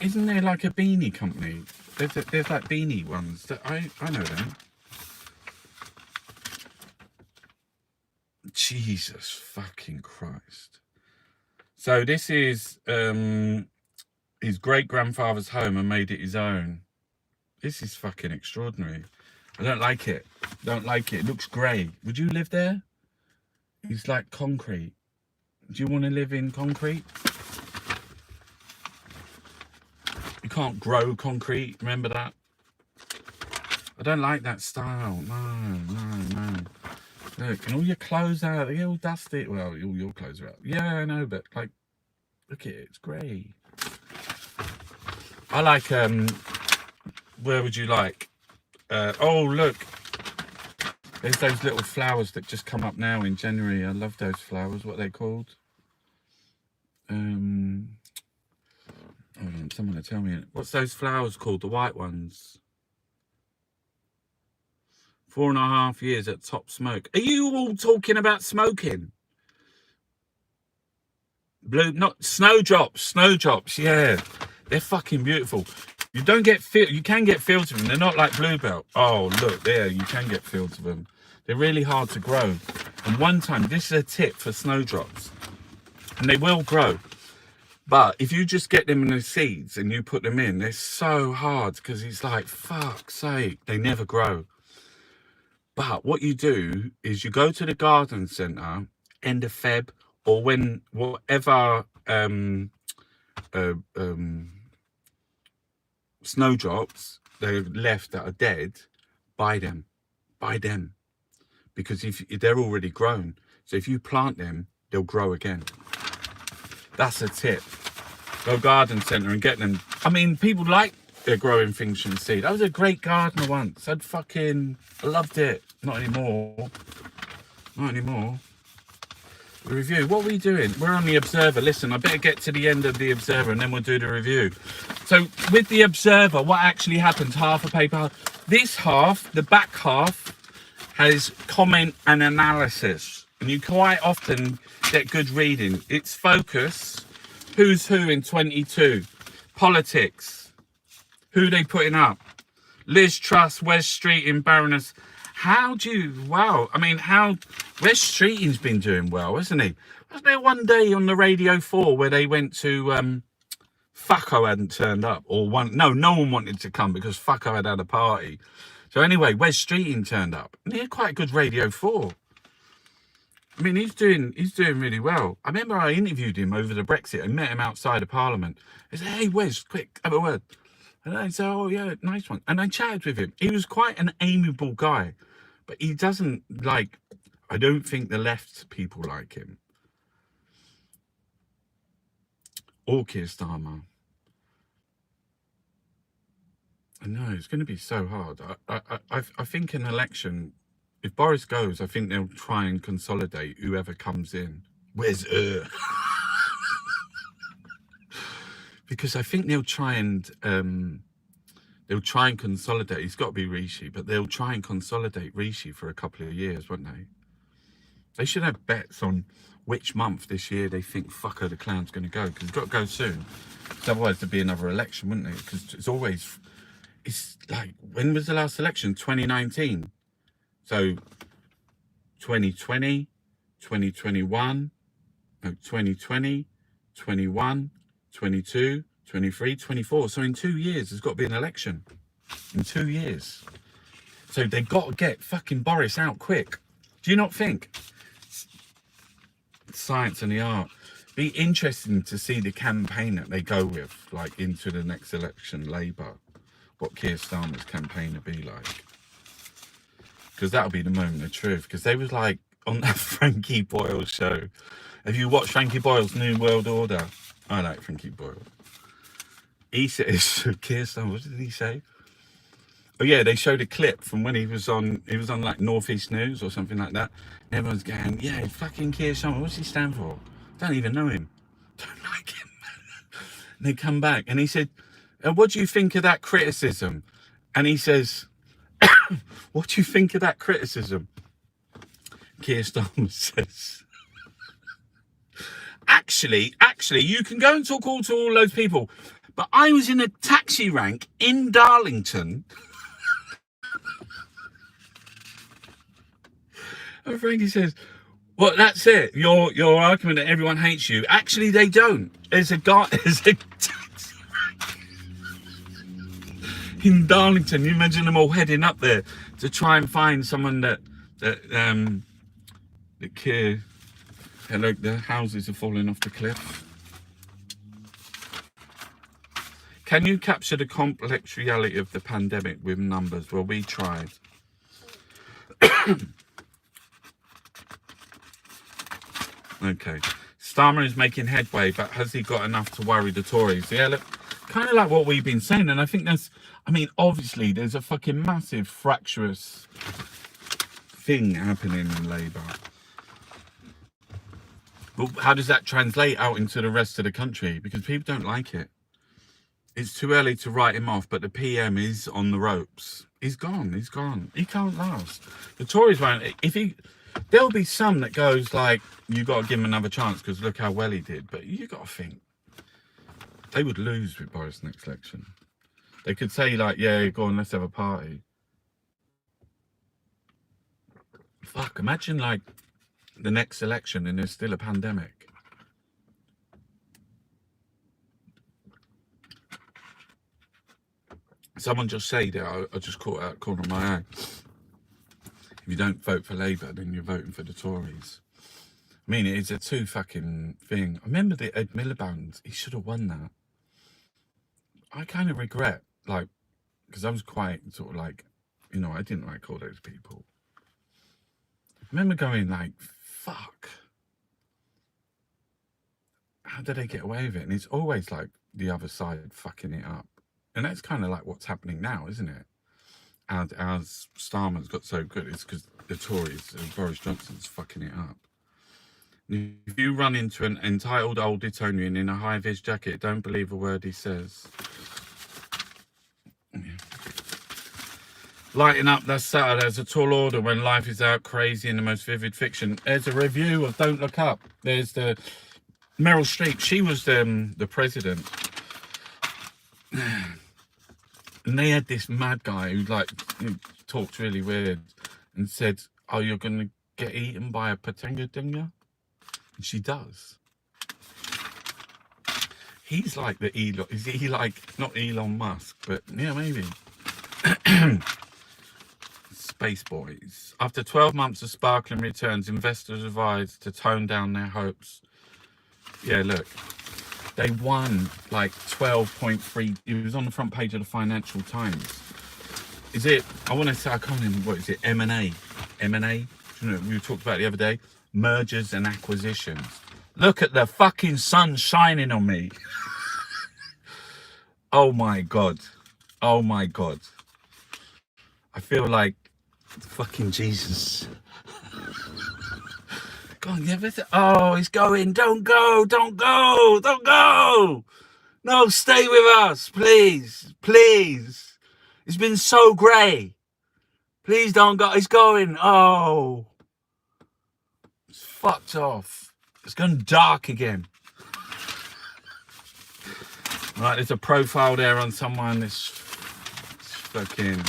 Isn't there like a beanie company? There's like beanie ones. I know them. Jesus fucking Christ. So this is his great-grandfather's home and made it his own. This is fucking extraordinary. I don't like it. Don't like it. It looks grey. Would you live there? It's like concrete. Do you want to live in concrete? You can't grow concrete. Remember that? I don't like that style. No. Look, and all your clothes out. They're all dusty. Well, all your clothes are out. Yeah, I know, but like, look at it. It's grey. I like, where would you like? Oh, look. There's those little flowers that just come up now in January. I love those flowers. What are they called? Hold on, someone will tell me. What's those flowers called? The white ones. 4.5 years at Top Smoke. Are you all talking about smoking? Blue, not snowdrops. Snowdrops, yeah. They're fucking beautiful. You don't get you can get fields of them. They're not like bluebell. Oh, look there, you can get fields of them. They're really hard to grow. And one time, this is a tip for snowdrops, and they will grow. But if you just get them in the seeds and you put them in, they're so hard because it's like, fuck's sake, they never grow. But what you do is you go to the garden centre end of Feb, or when whatever snowdrops they're left that are dead, buy them, because if they're already grown, so if you plant them, they'll grow again. That's a tip. Go garden centre and get them. I mean, people like their growing things from seed. I was a great gardener once. I loved it. Not anymore. The review. What are we doing? We're on the Observer. Listen, I better get to the end of the Observer and then we'll do the review. So with the Observer, what actually happens? Half a paper. This half, the back half, has comment and analysis. And you quite often get good reading. It's focus. Who's who in 22. Politics. Who they putting up. Liz Truss, Wes Streeting, Baroness. Wow. I mean, Wes Streeting's been doing well, hasn't he? Wasn't there one day on the Radio 4 where they went to, Fucko hadn't turned up, no one wanted to come because Fucko had a party. So anyway, Wes Streeting turned up. And he had quite a good Radio 4. I mean, he's doing really well. I remember I interviewed him over the Brexit and met him outside of Parliament. I said, hey, Wes, quick, have a word. And I said, oh, yeah, nice one. And I chatted with him. He was quite an amiable guy. But he doesn't like, I don't think the left people like him. Or Keir Starmer. I know, it's going to be so hard. I think an election, if Boris goes, I think they'll try and consolidate whoever comes in. Where's Because I think they'll try and consolidate. It's got to be Rishi, but they'll try and consolidate Rishi for a couple of years, won't they? They should have bets on which month this year they think Fucker the Clown's going to go, because it's got to go soon. Because otherwise there'd be another election, wouldn't it? Because it's like, when was the last election? 2019. So 2020, 2021, no, 2020, 21, 22, 23, 24. So in 2 years, there's got to be an election. in 2 years. So they got to get fucking Boris out quick. Do you not think? Science and the art. Be interesting to see the campaign that they go with, like into the next election, Labour. What Keir Starmer's campaign will be like. Because that'll be the moment of truth. Because they was like on that Frankie Boyle show. Have you watched Frankie Boyle's New World Order? I like Frankie Boyle. He says, Keir Starmer, what did he say? Oh yeah, they showed a clip from when he was on like Northeast News or something like that. And everyone's going, yeah, fucking Keir Starmer, what's he stand for? Don't even know him. Don't like him. And they come back and he said, what do you think of that criticism? And he says, what do you think of that criticism? Keir Starmer says, actually, you can go and talk to all those people, but I was in a taxi rank in Darlington. And Frankie says, well, that's it. Your argument that everyone hates you. Actually, they don't. There's a taxi rank in Darlington. You imagine them all heading up there to try and find someone that care. Look, the houses are falling off the cliff. Can you capture the complex reality of the pandemic with numbers? Well, we tried. Okay. Starmer is making headway, but has he got enough to worry the Tories? Yeah, look, kind of like what we've been saying. And I think obviously there's a fucking massive fractious thing happening in Labour. But how does that translate out into the rest of the country? Because people don't like it. It's too early to write him off, but the PM is on the ropes. He's gone. He can't last. The Tories won't. There'll be some that goes like, you got to give him another chance because look how well he did. But you got to think they would lose with Boris next election. They could say like, yeah, go on, let's have a party. Fuck, imagine like the next election and there's still a pandemic. Someone just said that I just caught out corner of my eye. If you don't vote for Labour, then you're voting for the Tories. I mean, it's a two fucking thing. I remember the Ed Miliband. He should have won that. I kind of regret, like, because I was quite sort of like, I didn't like all those people. I remember going like, fuck. How did they get away with it? And it's always like the other side fucking it up. And that's kind of like what's happening now, isn't it? As Starmer's got so good, it's because the Tories, Boris Johnson's fucking it up. If you run into an entitled old Etonian in a high-vis jacket, don't believe a word he says. Yeah. Lighting up, that's Saturday. There's a tall order when life is out crazy in the most vivid fiction. There's a review of Don't Look Up. There's the Meryl Streep. She was the president. And they had this mad guy who talked really weird and said, oh, you're going to get eaten by a patanga dinger? And she does. He's like the Elon. Is he like, not Elon Musk, but yeah, maybe. Space Boys. After 12 months of sparkling returns, investors advised to tone down their hopes. Yeah, look. They won like 12.3. It was on the front page of the Financial Times. Is it? I want to say, I can't remember, what is it? M&A. M&A. We talked about it the other day. Mergers and acquisitions. Look at the fucking sun shining on me. Oh my god. Oh my god. I feel like fucking Jesus. Go on, give it. Oh, he's going. Don't go. Don't go. Don't go. No, stay with us, please. Please. It's been so grey. Please don't go. He's going. Oh. It's fucked off. It's gone dark again. Right, there's a profile there on someone. It's fucking.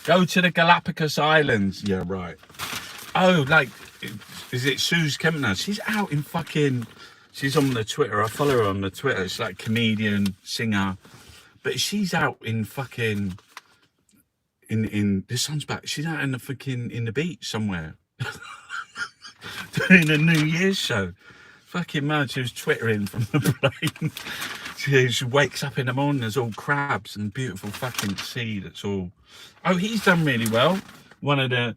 Go to the Galapagos Islands. Yeah, right. Oh, like, is it Suze Kempner? She's out in fucking. She's on the Twitter. I follow her on the Twitter. She's like comedian, singer, but she's out in fucking in the sun's back. She's out in the fucking in the beach somewhere doing a New Year's show. Fucking mad. She was twittering from the plane. She wakes up in the morning. There's all crabs and beautiful fucking sea. That's all. Oh, he's done really well. One of the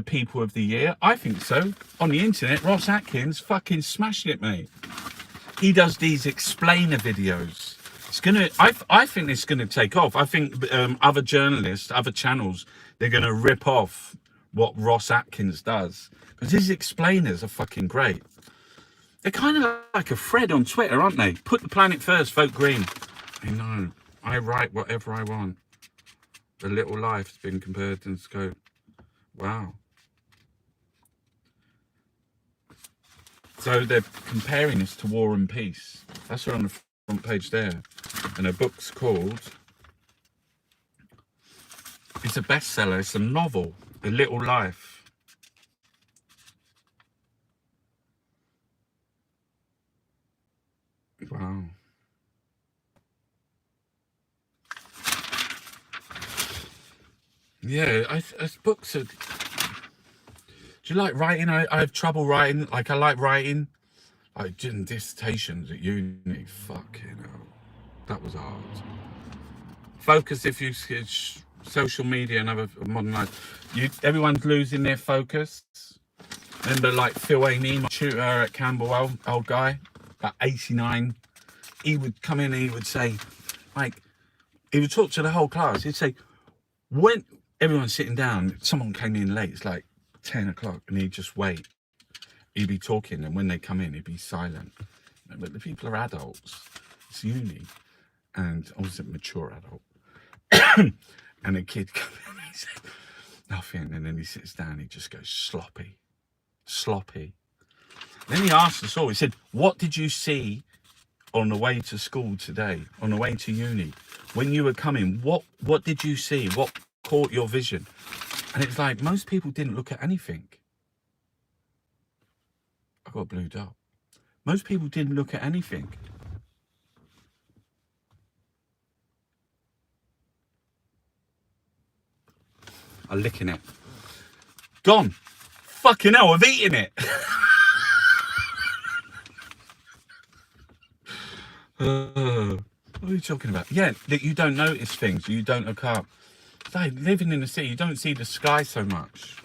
people of the year. I think so. On the internet, Ross Atkins fucking smashing it, mate. He does these explainer videos. It's gonna. I think it's gonna take off. I think other journalists, other channels, they're gonna rip off what Ross Atkins does because his explainers are fucking great. They're kind of like a Fred on Twitter, aren't they? Put the planet first, vote green. I know. I write whatever I want. The little life's been compared in scope. Wow. So they're comparing this to War and Peace. That's her on the front page there. And her book's called... It's a bestseller. It's a novel. The Little Life. Wow. Yeah, books are... Do you like writing? I have trouble writing. Like, I like writing. Like, doing dissertations at uni. Fucking hell. That was hard. Focus if you... Social media and other modern life. Everyone's losing their focus. Remember, like, Phil Amy, my tutor at Camberwell, old guy, about 89. He would come in and he would say, like, he would talk to the whole class. He'd say, when everyone's sitting down, someone came in late, it's like 10 o'clock, and he'd just wait. He'd be talking, and when they come in, he'd be silent. But the people are adults. It's uni. And I was a mature adult. And a kid comes in, he said, nothing. And then he sits down, he just goes, sloppy. Sloppy. Then he asked us all, he said, what did you see on the way to school today, on the way to uni? When you were coming, what did you see? What caught your vision? And it's like, most people didn't look at anything. I got a blue dot. Most people didn't look at anything. I'm licking it. Gone. Fucking hell, I've eaten it. What are you talking about? Yeah, that you don't notice things. You don't look up. It's like living in the city. You don't see the sky so much.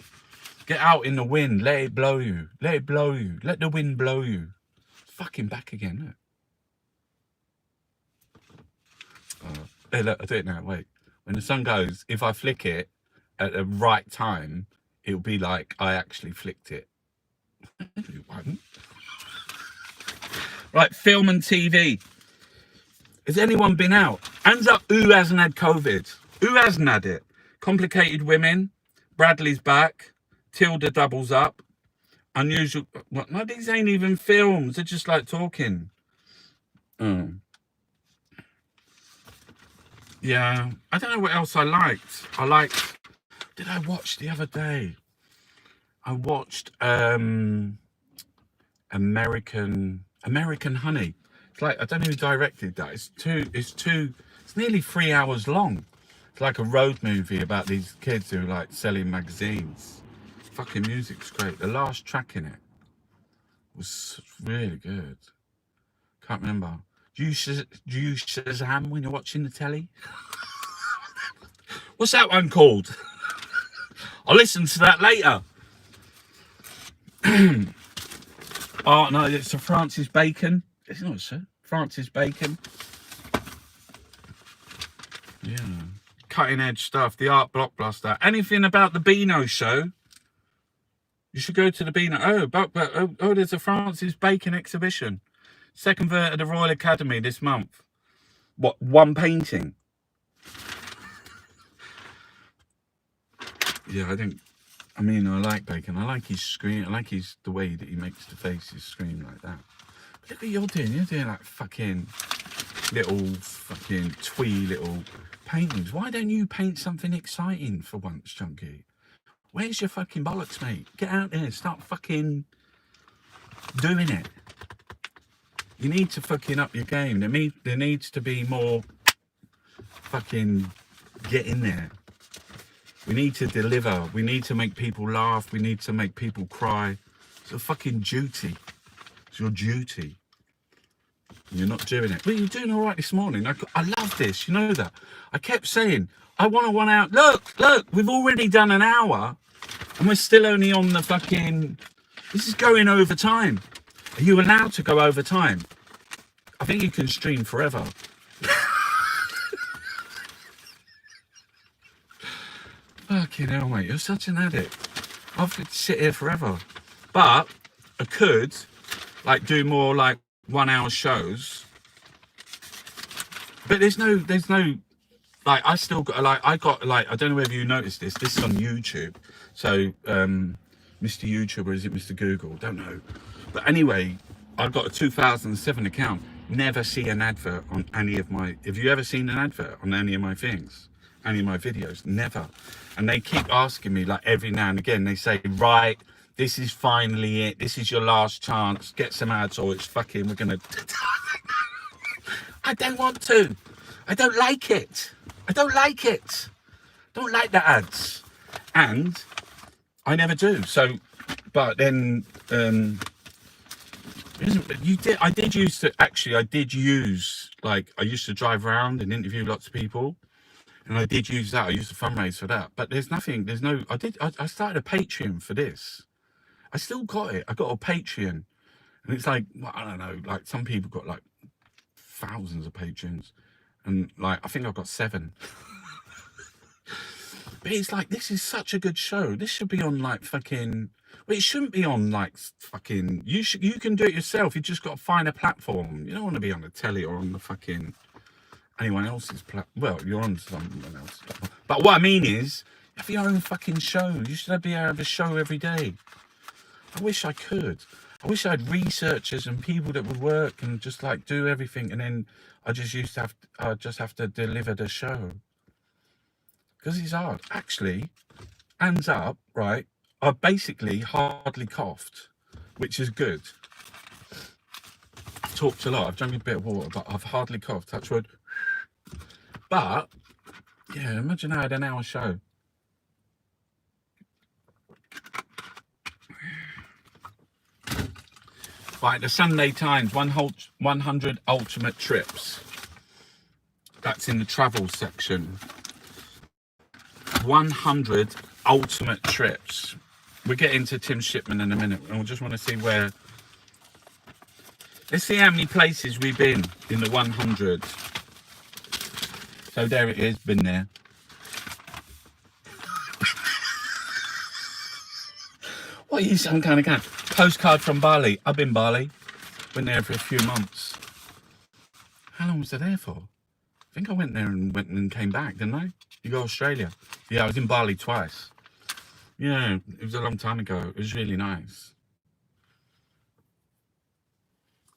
Get out in the wind. Let it blow you. Let it blow you. Let the wind blow you. It's fucking back again. Look. Hey, look, I'll do it now. Wait. When the sun goes, if I flick it at the right time, it'll be like I actually flicked it. You won't. Right, film and TV. Has anyone been out? Hands up who hasn't had COVID. Who hasn't had it? Complicated Women. Bradley's Back. Tilda doubles up. Unusual. What? No, these ain't even films. They're just like talking. Oh. Yeah. I don't know what else I liked. Did I watch the other day? I watched American Honey. It's like, I don't know who directed that. It's nearly 3 hours long. It's like a road movie about these kids who are like selling magazines. Fucking music's great. The last track in it was really good. Can't remember. Do you Shazam when you're watching the telly? What's that one called? I'll listen to that later. Oh, no, it's a Francis Bacon. It's not, sir. Francis Bacon. Yeah. Cutting edge stuff. The art blockbuster. Anything about the Beano show? You should go to the Beano. Oh, there's a Francis Bacon exhibition. Second vert at the Royal Academy this month. What, one painting? Yeah, I like Bacon. I like his screen. I like the way that he makes the faces scream like that. But look what you're doing. You're doing like fucking little fucking twee little paintings. Why don't you paint something exciting for once, Chunky? Where's your fucking bollocks, mate? Get out there. Start fucking doing it. You need to fucking up your game. There needs to be more fucking get in there. We need to deliver. We need to make people laugh. We need to make people cry. It's a fucking duty. It's your duty. You're not doing it. But you're doing all right this morning. I love this. You know that. I kept saying, I want to 1 hour. Look, we've already done an hour and we're still only on the fucking... This is going over time. Are you allowed to go over time? I think you can stream forever. Fucking hell, mate. You're such an addict. I could sit here forever. But I could, like, do more, like, 1 hour shows. But there's no, like, I still got, like, I don't know whether you noticed this. This is on YouTube. So, Mr. YouTube, or is it Mr. Google? Don't know. But anyway, I've got a 2007 account. Never see an advert on any of my... Have you ever seen an advert on any of my things? Any of my videos? Never. And they keep asking me, like, every now and again, they say, right, this is finally it. This is your last chance. Get some ads or it's fucking, we're going to... I don't want to. I don't like it. I don't like it. Don't like the ads. And I never do. So, but then... I did use, like, I used to drive around and interview lots of people, and I did use that. I used to fundraise for that, but I started a Patreon for this. I still got it. I got a Patreon, and it's like, I don't know, like, some people got like thousands of Patreons, and like, I think I've got 7. But it's like, this is such a good show. This should be on like fucking... Well, it shouldn't be on like fucking... You can do it yourself. You just got to find a platform. You don't want to be on the telly or on the fucking... anyone else's well, you're on someone else's platform. But what I mean is, have your own fucking show. You should be able to have a show every day. I wish I could. I wish I had researchers and people that would work and just like do everything, and then I just have to deliver the show. Because it's hard. Actually, hands up, right? I've basically hardly coughed, which is good. I've talked a lot. I've drunk a bit of water, but I've hardly coughed. Touch wood. But yeah, imagine I had an hour show. Right, the Sunday Times 100 ultimate trips. That's in the travel section. 100 ultimate trips. We'll get into Tim Shipman in a minute, and we just want to see where... Let's see how many places we've been in the 100. So there it is, been there. What are you, some kind of cat? Postcard from Bali. I've been Bali. Went there for a few months. How long was I there for? I think I went there and came back, didn't I? You go to Australia. Yeah, I was in Bali twice. Yeah, it was a long time ago. It was really nice.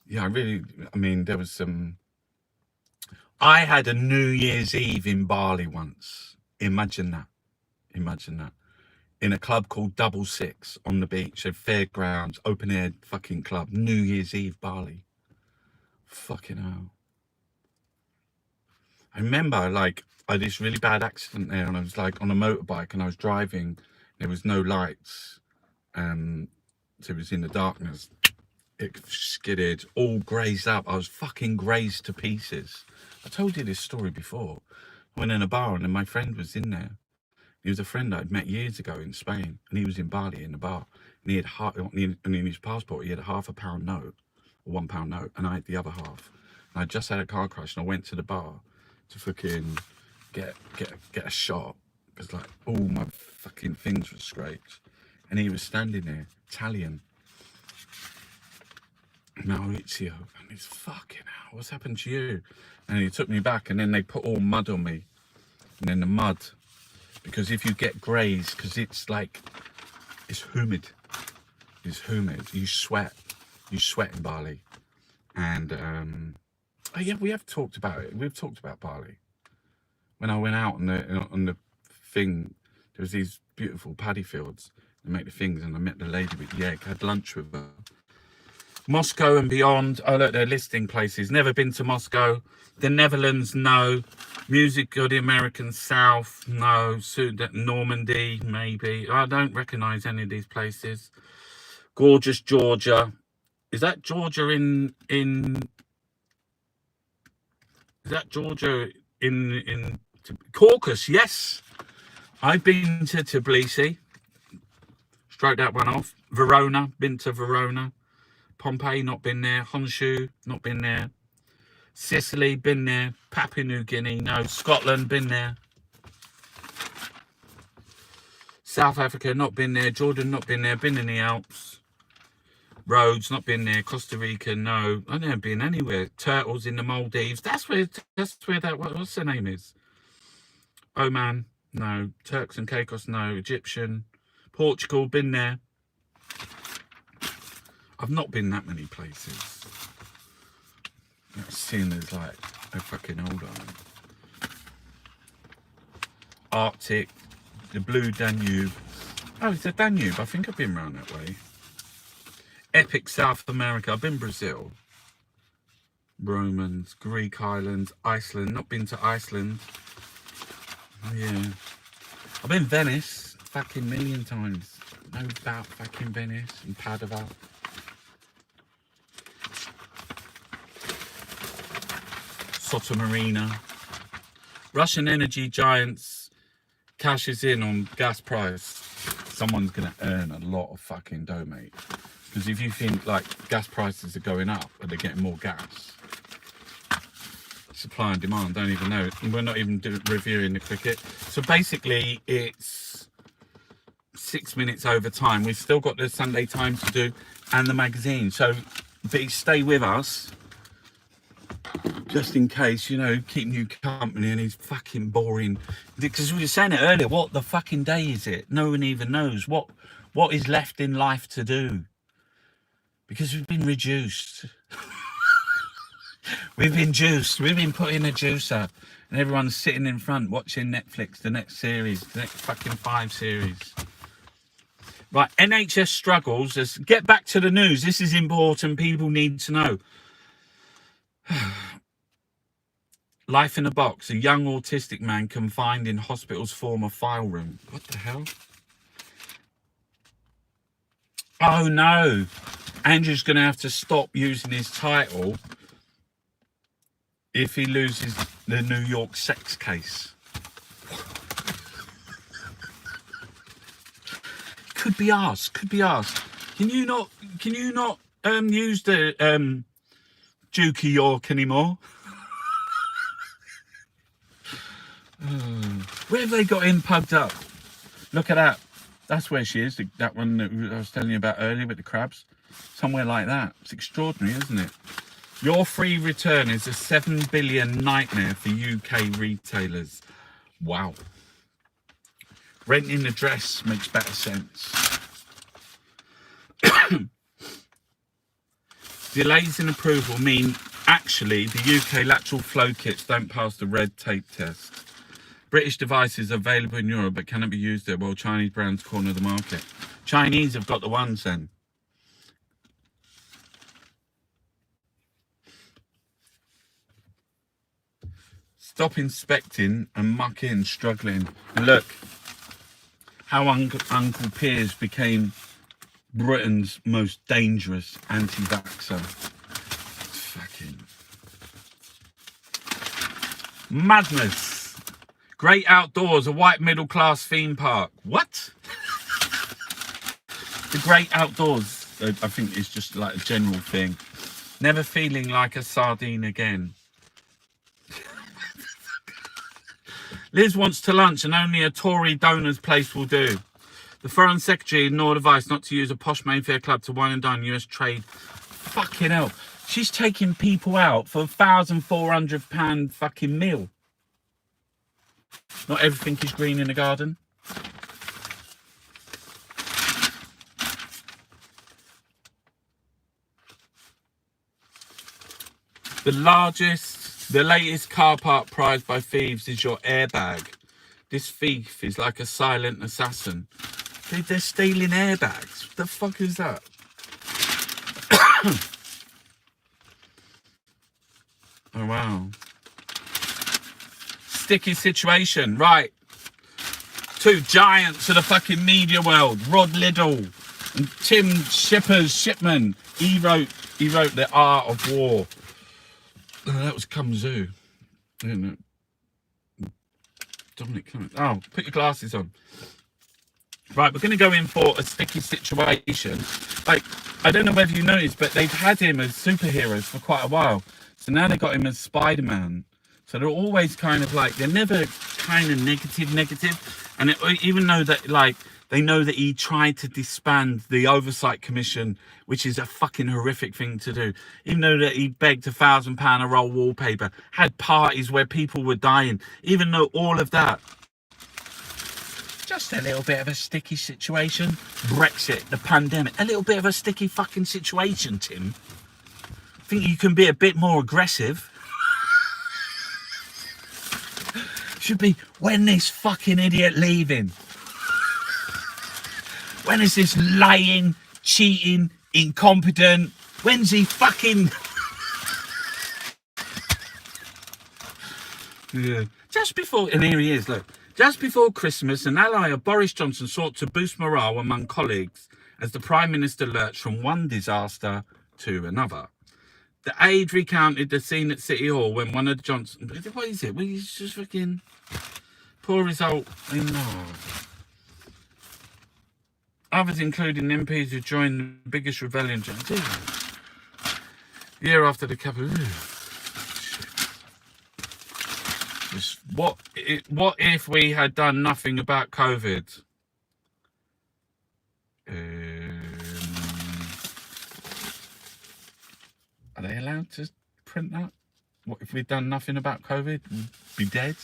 Yeah, I mean, there was some... I had a New Year's Eve in Bali once. Imagine that. Imagine that. In a club called Double Six on the beach, at fairgrounds, open air fucking club. New Year's Eve, Bali. Fucking hell. I remember, like, I had this really bad accident there, and I was like on a motorbike, and I was driving. There was no lights, so it was in the darkness. It skidded, all grazed up. I was fucking grazed to pieces. I told you this story before. I went in a bar, and then my friend was in there. He was a friend I'd met years ago in Spain, and he was in Bali in the bar, and he had and in his passport he had a £5 note, a £1 note, and I had the other half. And I just had a car crash, and I went to the bar to fucking get a shot, because like all my fucking things were scraped, and he was standing there, Italian, Maurizio, and he's fucking hell, what's happened to you? And he took me back, and then they put all mud on me, and then the mud, because if you get grazed, because it's like, it's humid, you sweat in Bali. And oh yeah, we have talked about it. We've talked about Bali. When I went out on the thing, there was these beautiful paddy fields. They make the things, and I met the lady with the egg. Had lunch with her, Moscow and beyond. Oh, look, they're listing places. Never been to Moscow. The Netherlands, no. Music of the American South, no. Normandy, maybe. I don't recognise any of these places. Gorgeous Georgia. Is that Georgia is that Georgia in Caucasus? Yes. I've been to Tbilisi. Stroke that one off. Verona, been to Verona. Pompeii, not been there. Honshu, not been there. Sicily, been there. Papua New Guinea, no. Scotland, been there. South Africa, not been there. Jordan, not been there. Been in the Alps. Rhodes, not been there. Costa Rica, no. I've never been anywhere. Turtles in the Maldives. That's where that, what's the name is? Oman, no. Turks and Caicos, no. Egyptian. Portugal, been there. I've not been that many places. That's seen as like a fucking old island. Arctic, the Blue Danube. Oh, it's the Danube. I think I've been around that way. Epic South America. I've been Brazil. Romans, Greek islands, Iceland. Not been to Iceland. Yeah. I've been Venice fucking million times. No doubt fucking Venice and Padova. Marina. Russian energy giants cashes in on gas price. Someone's going to earn a lot of fucking dough, mate. Because if you think like gas prices are going up and they're getting more gas, supply and demand, don't even know. We're not even reviewing the cricket. So basically it's 6 minutes over time. We've still got the Sunday Times to do and the magazine. So stay with us. Just in case, you know, keeping you company and he's fucking boring. Because we were saying it earlier, what the fucking day is it? No one even knows what is left in life to do. Because we've been reduced. We've been juiced. We've been put in a juicer. And everyone's sitting in front watching Netflix, the next series, the next fucking 5 series. Right, NHS struggles. Let's get back to the news. This is important. People need to know. Life in a box. A young autistic man confined in hospital's former file room. What the hell? Oh no. Andrew's going to have to stop using his title if he loses the New York sex case. Could be asked. Could be asked. Can you not use the Dukey York anymore? Where have they got him pugged up? Look at that. That's where she is. That one that I was telling you about earlier with the crabs. Somewhere like that. It's extraordinary, isn't it? Your free return is a 7 billion nightmare for UK retailers. Wow. Renting a dress makes better sense. Delays in approval mean actually the UK lateral flow kits don't pass the red tape test. British devices are available in Europe but cannot be used there while Chinese brands corner the market. Chinese have got the ones then. Stop inspecting and muck in, struggling. And look how Uncle Piers became Britain's most dangerous anti-vaxxer. Fucking madness. Great outdoors, a white middle class theme park. What? The great outdoors, I think, is just like a general thing. Never feeling like a sardine again. Liz wants to lunch and only a Tory donor's place will do. The Foreign Secretary ignored advice not to use a posh Mayfair club to wine and dine US trade. Fucking hell. She's taking people out for £1,400 fucking meal. Not everything is green in the garden. The latest car park prize by thieves is your airbag. This thief is like a silent assassin. They're stealing airbags. What the fuck is that? Oh, wow. Sticky situation. Right. Two giants of the fucking media world. Rod Liddell and Tim Shipman. He wrote The Art of War. Oh, that was Come Zoo. Dominic Clement. Oh, put your glasses on. Right, we're going to go in for a sticky situation. Like, I don't know whether you noticed, but they've had him as superheroes for quite a while. So now they got him as Spider-Man. So they're always kind of like, they're never kind of negative. And even though that, like, they know that he tried to disband the Oversight Commission, which is a fucking horrific thing to do. Even though that he begged £1,000 a roll wallpaper, had parties where people were dying. Even though all of that, just a little bit of a sticky situation. Brexit, the pandemic, a little bit of a sticky fucking situation, Tim. I think you can be a bit more aggressive. Should be, when this fucking idiot leaving? When is this lying, cheating, incompetent? When's he fucking... Yeah. Just before, and here he is, look. Just before Christmas, an ally of Boris Johnson sought to boost morale among colleagues as the Prime Minister lurched from one disaster to another. The aide recounted the scene at City Hall when one of Johnson... What is it? Well, he's just fucking... Poor result in... Oh. Others, including MPs who joined the biggest rebellion... Year after the capital... What if we had done nothing about COVID? Are they allowed to print that? What if we'd done nothing about COVID? We'd be dead.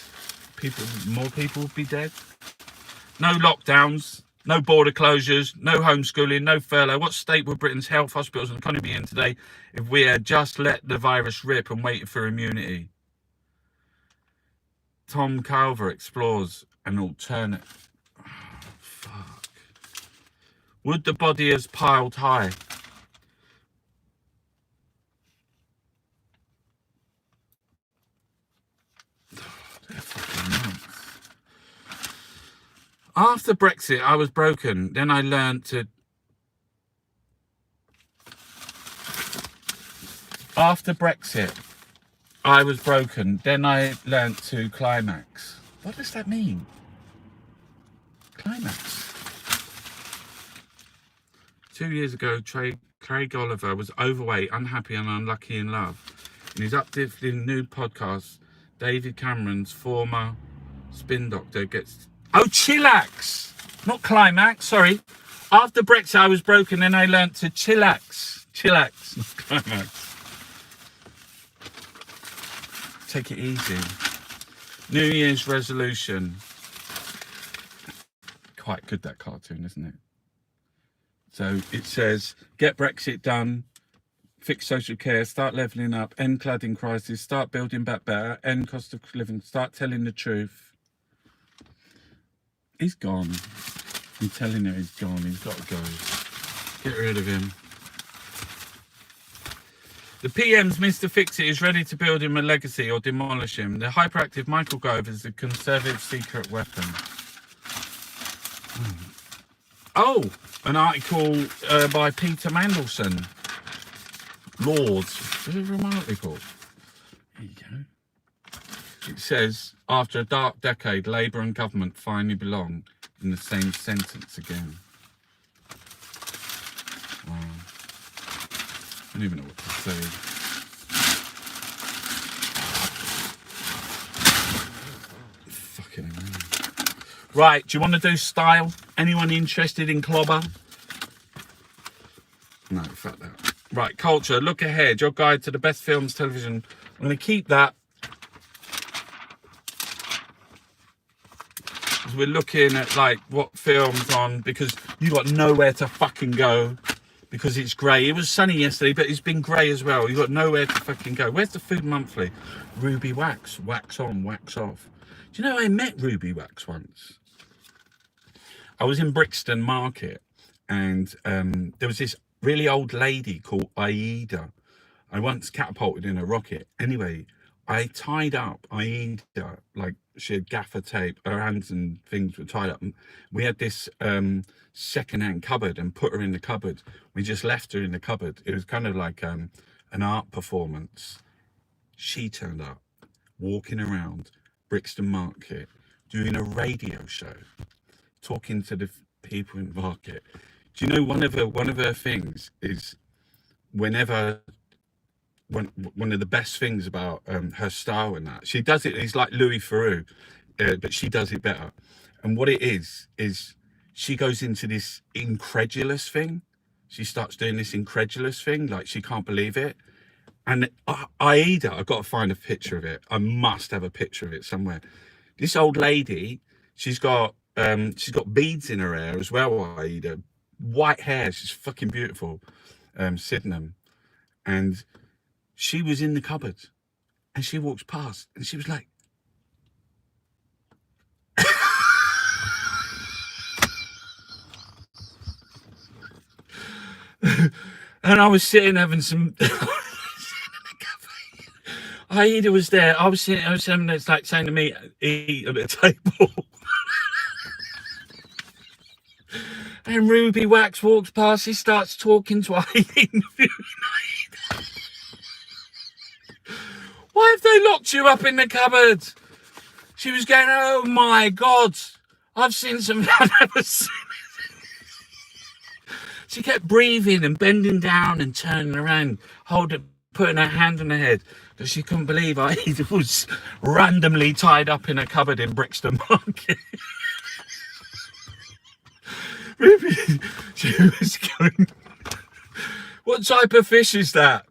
More people would be dead. No lockdowns, no border closures, no homeschooling, no furlough. What state would Britain's health, hospitals and economy be in today if we had just let the virus rip and waited for immunity? Tom Calver explores an alternate... Oh, fuck. Would the body has piled high? After Brexit, I was broken. Then I learned to... After Brexit, I was broken. Then I learnt to climax. What does that mean? Climax. 2 years ago, Craig Oliver was overweight, unhappy and unlucky in love. In his uplifting new podcast, David Cameron's former spin doctor gets... Oh, chillax! Not climax, sorry. After Brexit, I was broken. Then I learnt to chillax. Chillax, not climax. Take it easy. New Year's resolution. Quite good, that cartoon, isn't it? So it says, get Brexit done, fix social care, start levelling up, end cladding crisis, start building back better, end cost of living, start telling the truth. He's gone. I'm telling you, he's gone. He's got to go. Get rid of him. The PM's Mr. Fix-It is ready to build him a legacy or demolish him. The hyperactive Michael Gove is the Conservative secret weapon. Oh, an article by Peter Mandelson. Lords. Very article. There you go. It says, after a dark decade, Labour and government finally belong in the same sentence again. Wow. I don't even know what to say. Fucking amazing. Right, do you want to do style? Anyone interested in clobber? No, fuck that. Right, culture, look ahead. Your guide to the best films, television. I'm going to keep that. We're looking at like what films on, because you got nowhere to fucking go because it's grey. It was sunny yesterday, but it's been grey as well. You got nowhere to fucking go. Where's the Food Monthly? Ruby Wax, wax on, wax off. Do you know I met Ruby Wax once? I was in Brixton Market, and there was this really old lady called Aida. I once catapulted in a rocket. Anyway, I tied up Aida, like she had gaffer tape, her hands and things were tied up. And we had this second-hand cupboard and put her in the cupboard. We just left her in the cupboard. It was kind of like an art performance. She turned up, walking around Brixton Market, doing a radio show, talking to the people in the market. Do you know one of her things is whenever one of the best things about her style and that she does it, it's like Louis Theroux, but she does it better. And what it is she goes into this incredulous thing. She starts doing this incredulous thing, like she can't believe it. And Aida, I've got to find a picture of it. I must have a picture of it somewhere. This old lady, she's got beads in her hair as well. Aida, white hair, she's fucking beautiful. Sydenham. And she was in the cupboard and she walks past and she was like, and I was sitting having some Aida was there. I was having, it's like saying to me, eat at a table. And Ruby Wax walks past, he starts talking to Aida. Why have they locked you up in the cupboard? She was going, oh my God, I've seen some, I've never seen. She kept breathing and bending down and turning around, putting her hand on her head, because she couldn't believe Aida was randomly tied up in a cupboard in Brixton Market. Ruby, she was going, what type of fish is that?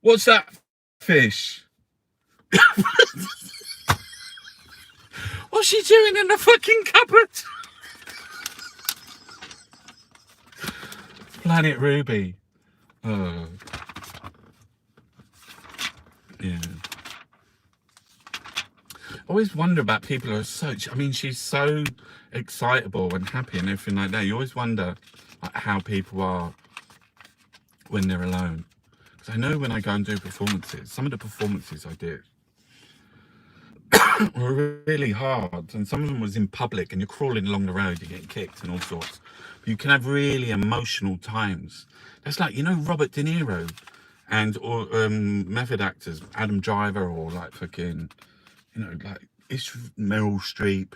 What's that fish? What's she doing in the fucking cupboard? Planet Ruby. Oh. Yeah. I always wonder about people who are such, I mean, she's so excitable and happy and everything like that. You always wonder like, how people are when they're alone. Because I know when I go and do performances, some of the performances I did were really hard, and some of them was in public and you're crawling along the road, you're getting kicked and all sorts. But you can have really emotional times. That's like, you know, Robert De Niro or method actors, Adam Driver, or like fucking, you know, like it's Meryl Streep.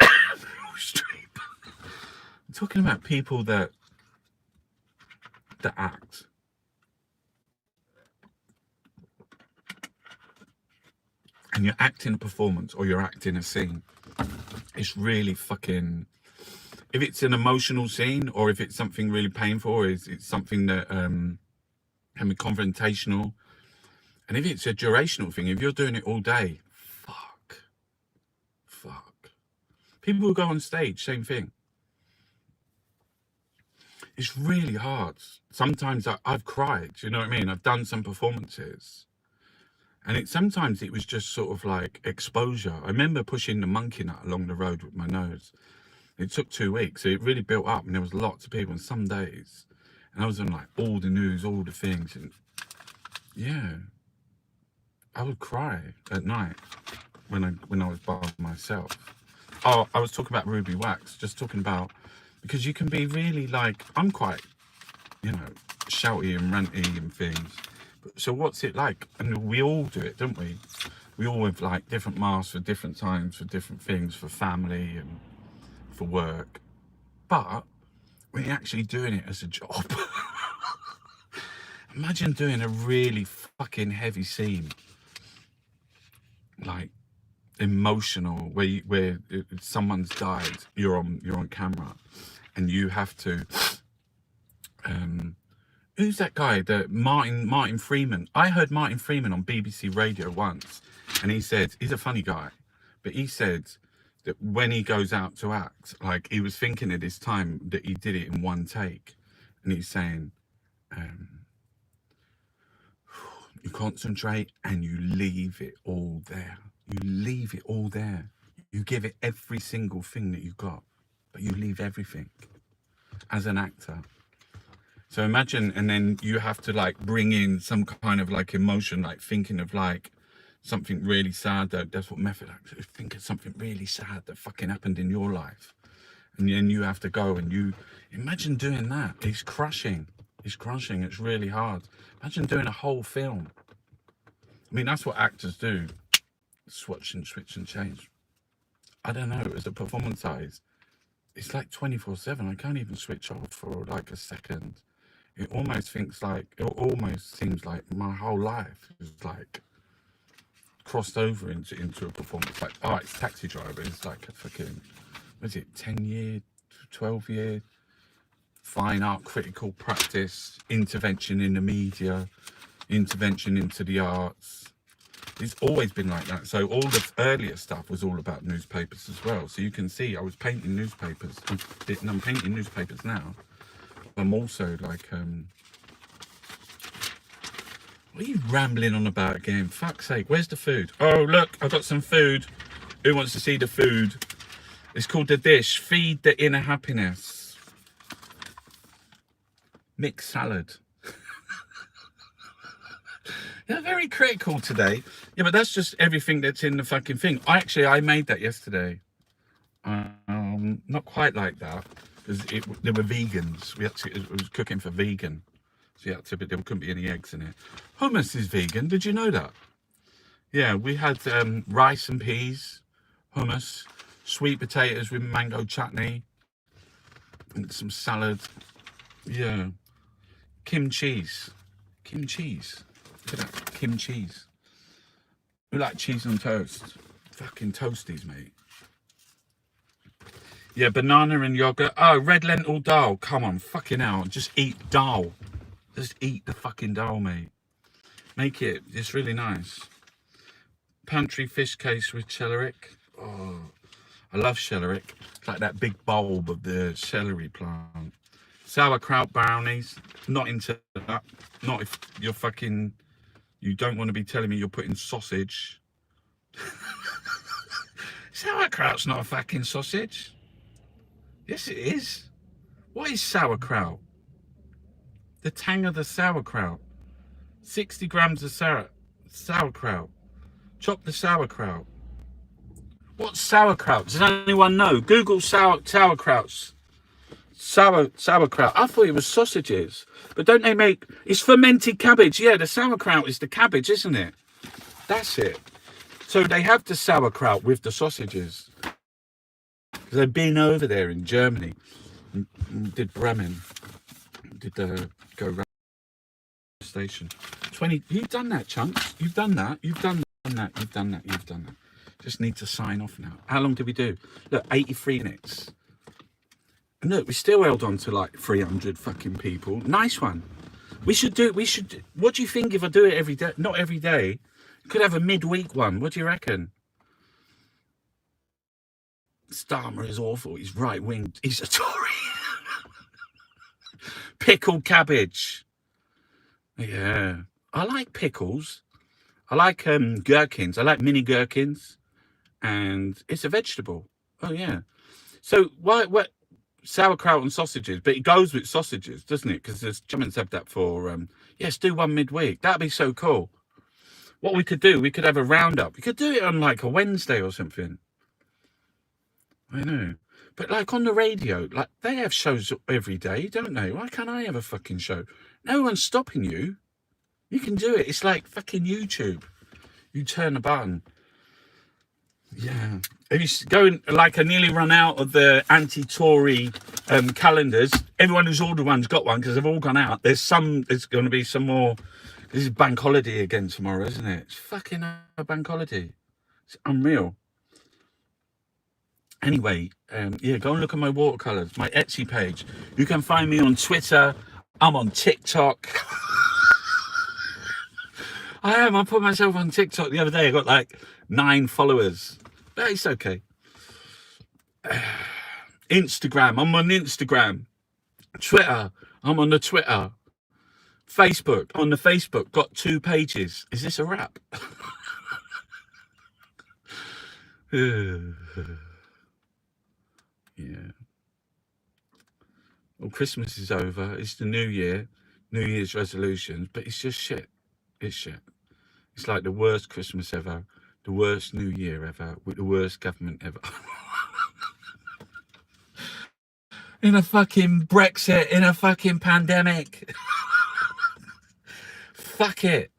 Meryl Streep. I'm talking about people that act. And you're acting a performance or you're acting a scene. It's really fucking, if it's an emotional scene or if it's something really painful or it's something that can be confrontational. And if it's a durational thing, if you're doing it all day, fuck. People who go on stage, same thing. It's really hard. Sometimes I've cried, you know what I mean? I've done some performances. And sometimes it was just sort of like exposure. I remember pushing the monkey nut along the road with my nose. It took 2 weeks. So it really built up and there was lots of people on some days. And I was on like all the news, all the things. And yeah, I would cry at night when I was by myself. Oh, I was talking about Ruby Wax, just talking about, because you can be really like, I'm quite, you know, shouty and ranty and things. So what's it like? And we all do it, don't we? We all have like different masks for different times, for different things, for family and for work. But we're actually doing it as a job. Imagine doing a really fucking heavy scene, like emotional, where someone's died. You're on camera, and you have to. Who's that guy? Martin Freeman. I heard Martin Freeman on BBC Radio once, and he said, he's a funny guy, but he said that when he goes out to act, like he was thinking at this time that he did it in one take, and he's saying, you concentrate and you leave it all there. You leave it all there. You give it every single thing that you got, but you leave everything as an actor. So imagine, and then you have to like bring in some kind of like emotion, like thinking of like something really sad. That's what method actors think of, something really sad that fucking happened in your life. And then you have to go and you imagine doing that. It's crushing. It's crushing. It's really hard. Imagine doing a whole film. I mean, that's what actors do. Switch and change. I don't know. As a performance size, it's like 24/7. I can't even switch off for like a second. It almost seems like my whole life is like crossed over into a performance. Like, oh, it's Taxi Driver. It's like a fucking, what is it, 10-year, 12-year fine art critical practice, intervention in the media, intervention into the arts. It's always been like that. So all the earlier stuff was all about newspapers as well. So you can see I was painting newspapers, and I'm painting newspapers now. I'm also like, what are you rambling on about again? Fuck's sake, where's the food? Oh, look, I've got some food. Who wants to see the food? It's called The Dish. Feed the Inner Happiness. Mixed salad. They're very critical today. Yeah, but that's just everything that's in the fucking thing. I made that yesterday. Not quite like that, because they were vegans. It was cooking for vegan. So there couldn't be any eggs in it. Hummus is vegan. Did you know that? Yeah, we had rice and peas, hummus, sweet potatoes with mango chutney, and some salad. Yeah, kimchi. Look at that, kimchi. We like cheese on toast. Fucking toasties, mate. Yeah, banana and yogurt. Oh, red lentil dal. Come on, fucking hell. Just eat dal. Just eat the fucking dal, mate. Make it. It's really nice. Pantry fish case with celeriac. Oh, I love celeriac. It's like that big bulb of the celery plant. Sauerkraut brownies. Not into that. Not if you're fucking... You don't want to be telling me you're putting sausage. Sauerkraut's not a fucking sausage. Yes, it is. What is sauerkraut? The tang of the sauerkraut. 60 grams of sauerkraut. Chop the sauerkraut. What's sauerkraut? Does anyone know? Google sauerkrauts. Sauerkraut. I thought it was sausages. But don't they make... It's fermented cabbage. Yeah, the sauerkraut is the cabbage, isn't it? That's it. So they have the sauerkraut with the sausages. Because they've been over there in Germany. And did Bremen. Did go around the station. 20... You've done that, Chunks. You've done that. You've done that. Just need to sign off now. How long did we do? Look, 83 minutes. And look, we still held on to like 300 fucking people. Nice one. We should. What do you think if I do it every day? Not every day. Could have a midweek one. What do you reckon? Starmer is awful. He's right-winged. He's a Tory. Pickled cabbage. Yeah. I like pickles. I like gherkins. I like mini gherkins. And it's a vegetable. Oh, yeah. So what? Sauerkraut and sausages. But it goes with sausages, doesn't it? Because there's Germans have that for... yes, do one midweek. That'd be so cool. What we could do, we could have a roundup. We could do it on like a Wednesday or something. I know. But like on the radio, like they have shows every day, don't they? Why can't I have a fucking show? No one's stopping you. You can do it. It's like fucking YouTube. You turn a button. Yeah. If you go in, like I nearly run out of the anti-Tory calendars. Everyone who's ordered one's got one because they've all gone out. There's going to be some more. This is bank holiday again tomorrow, isn't it? It's fucking a bank holiday. It's unreal. Anyway, yeah, go and look at my watercolours, my Etsy page. You can find me on Twitter. I'm on TikTok. I am. I put myself on TikTok the other day. I got like 9 followers. But it's okay. Instagram. I'm on Instagram. Twitter. I'm on the Twitter. Facebook. On the Facebook. Got 2 pages. Is this a wrap? Yeah. Well, Christmas is over. It's the new year, New Year's resolutions, but it's just shit. It's shit. It's like the worst Christmas ever, the worst New Year ever, with the worst government ever. In a fucking Brexit, in a fucking pandemic. Fuck it.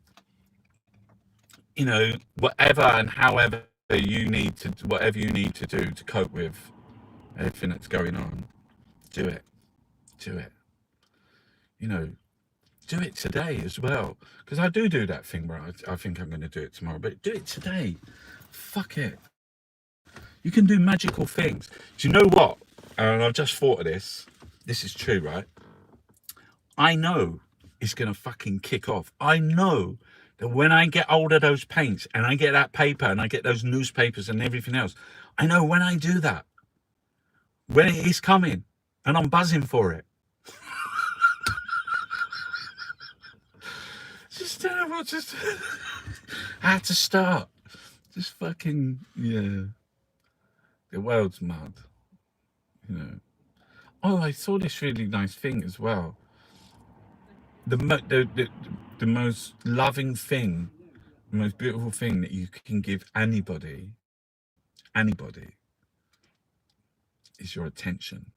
You know, whatever and however whatever you need to do to cope with everything that's going on, do it. Do it. You know, do it today as well. Because I do that thing where I think I'm going to do it tomorrow, but do it today. Fuck it. You can do magical things. Do you know what? And I've just thought of this. This is true, right? I know it's going to fucking kick off. I know that when I get hold of those paints and I get that paper and I get those newspapers and everything else, I know when I do that, when it is coming, and I'm buzzing for it. Just terrible. Just how to start. Just fucking, yeah. The world's mad, you know. Oh, I saw this really nice thing as well. The most loving thing, the most beautiful thing that you can give anybody, is your attention.